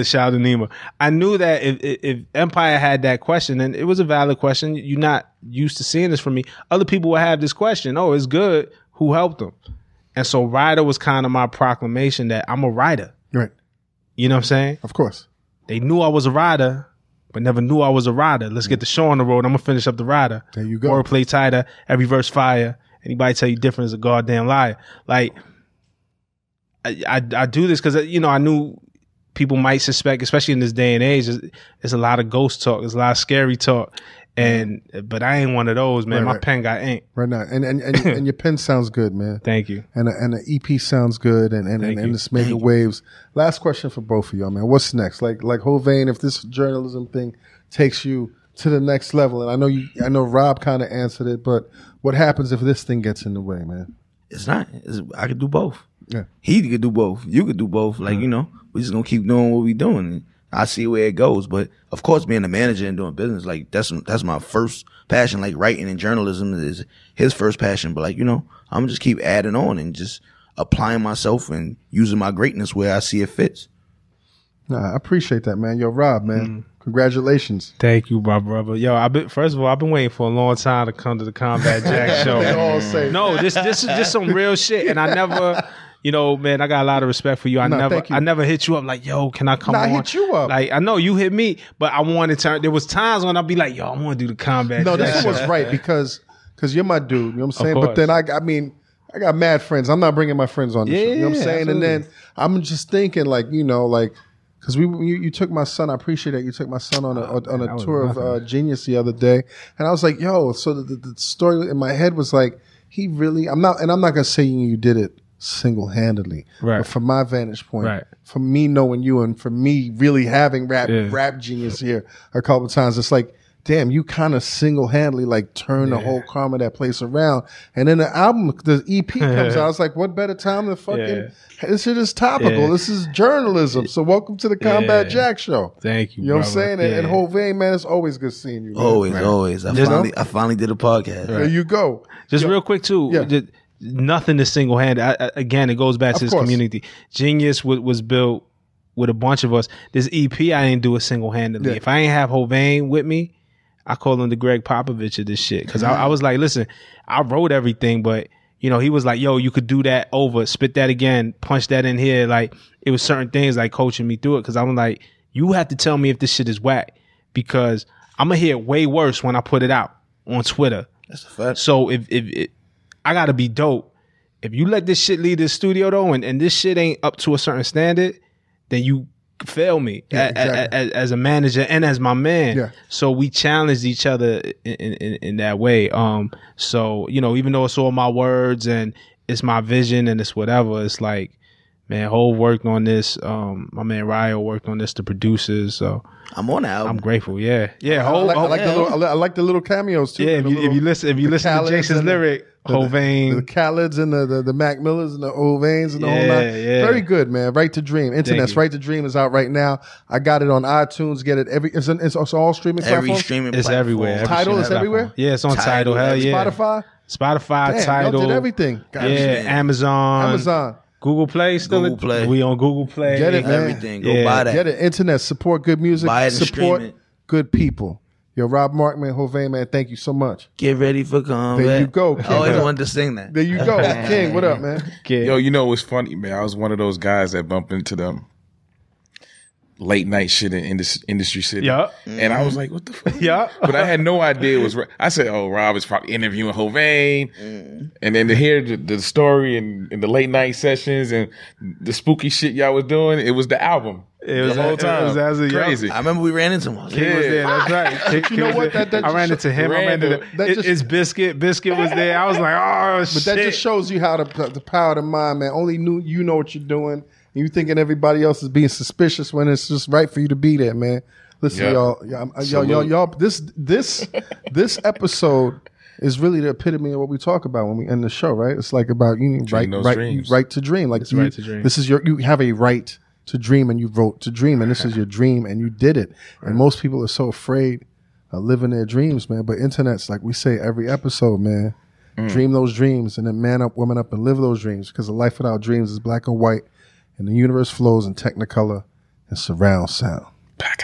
Shout out to Nima. I knew that if Empire had that question, and it was a valid question, you're not used to seeing this from me. Other people would have this question. Oh, it's good. Who helped them? And so Rider was kind of my proclamation that I'm a writer. Right. You know what I'm saying? Of course. They knew I was a rider, but never knew I was a rider. Let's get the show on the road. I'm going to finish up the rider. There you go. Wordplay tighter. Every verse fire. Anybody tell you different is a goddamn liar. Like, I do this because, I knew people might suspect, especially in this day and age, there's a lot of ghost talk. There's a lot of scary talk. But I ain't one of those, man. Right, My pen got ink. Right now. And your pen sounds good, man. Thank you. And the EP sounds good and it's making waves. Last question for both of y'all, man. What's next? Like Hovain, if this journalism thing takes you to the next level, and I know Rob kind of answered it, but what happens if this thing gets in the way, man? It's not. I could do both. Yeah. He could do both. You could do both. Like, we just gonna keep doing what we doing. I see where it goes. But of course, being a manager and doing business, like that's my first passion. Like writing and journalism is his first passion. But like, I'm just keep adding on and just applying myself and using my greatness where I see it fits. Nah, I appreciate that, man. Yo, Rob, man. Congratulations. Thank you, my brother. Yo, first of all, I've been waiting for a long time to come to the Combat Jack show. They all say. No, this is just some real shit. And I never, man, I got a lot of respect for you. I never hit you up like, yo, can I come on? I hit you up. Like, I know you hit me, but I wanted to. There was times when I'd be like, yo, I want to do the Combat No, Jack this show. was right because you're my dude. You know what I'm saying? course. But then I got mad friends. I'm not bringing my friends on the show. You know what I'm saying? absolutely. And then I'm just thinking because you took my son. I appreciate that you took my son on a tour of Genius the other day, and I was like, yo. So the story in my head was like, he really. I'm not gonna say you did it single-handedly, right? But from my vantage point, right? From me knowing you, and from me really having rap Genius here a couple of times, it's like, damn, you kind of single-handedly like turn the whole karma of that place around. And then the EP comes out. I was like, what better time than fucking, this shit is topical. Yeah. This is journalism. So welcome to the Combat Jack show. Thank you, You know brother. what I'm saying? And Hovain, man, it's always good seeing you. Man. Always. I finally did a podcast. There you go. Just real quick too. Nothing is single-handed. Again, it goes back to this community. Genius was built with a bunch of us. This EP, I ain't do it single-handedly. Yeah. If I ain't have Hovain with me, I call him the Greg Popovich of this shit. Cause I was like, listen, I wrote everything, but he was like, yo, you could do that over, spit that again, punch that in here. Like it was certain things like coaching me through it. Cause I'm like, you have to tell me if this shit is whack because I'm gonna hear it way worse when I put it out on Twitter. That's a fact. So if I gotta be dope. If you let this shit leave the studio though, and this shit ain't up to a certain standard, then you fail me as a manager and as my man. Yeah. So we challenged each other in that way. So even though it's all my words and it's my vision and it's whatever, it's like, man, Hov worked on this. My man Ryo worked on this. The producers. So I'm on the album. I'm grateful. Yeah. I like the little cameos too. Yeah. If you listen to Jason's lyric. Hovain, the Khaled's and the Mac Millers and the Hovains and the whole nine. Yeah. Very good, man. Right to Dream. Internet's Right to Dream is out right now. I got it on iTunes. Get it it's all streaming platforms. Every streaming platform. It's everywhere. Tidal is everywhere? Yeah, it's on Tidal. Hell yeah. Spotify, Damn, Tidal. Y'all did everything. God, Amazon. Google Play still. Google Play. We on Google Play. Get it, man. Everything. Go buy that. Get it. Internet. Support good music. Buy it and support stream it. good people. Yo, Rob Markman, Hovain, man, thank you so much. Get ready for combat. There you go, King. I always wanted to sing that. There you go. King, what up, man? Yo, what's funny, man? I was one of those guys that bumped into them late night shit in Industry City. Yeah. And I was like, what the fuck? Yeah. But I had no idea it was. I said, oh, Rob is probably interviewing Hovain. And then to hear the story and the late night sessions and the spooky shit y'all was doing, it was the album. It was the whole time. It was as a crazy. I remember we ran into him. I was like, King was there. That's right. You know what? That I ran into him. I ran into it's Biscuit. Biscuit was there. I was like, oh shit. But that just shows you how the power of the mind, man. Only you know what you're doing. And you thinking everybody else is being suspicious when it's just right for you to be there, man. Listen, y'all. This episode is really the epitome of what we talk about when we end the show, right? It's like about right to dream. Like right to dream. This is you have a right to dream, and you wrote to dream, and this is your dream, and you did it. Right. And most people are so afraid of living their dreams, man. But internet's like we say every episode, man. Dream those dreams, and then man up, woman up, and live those dreams. Because a life without dreams is black and white, and the universe flows in technicolor and surround sound. Back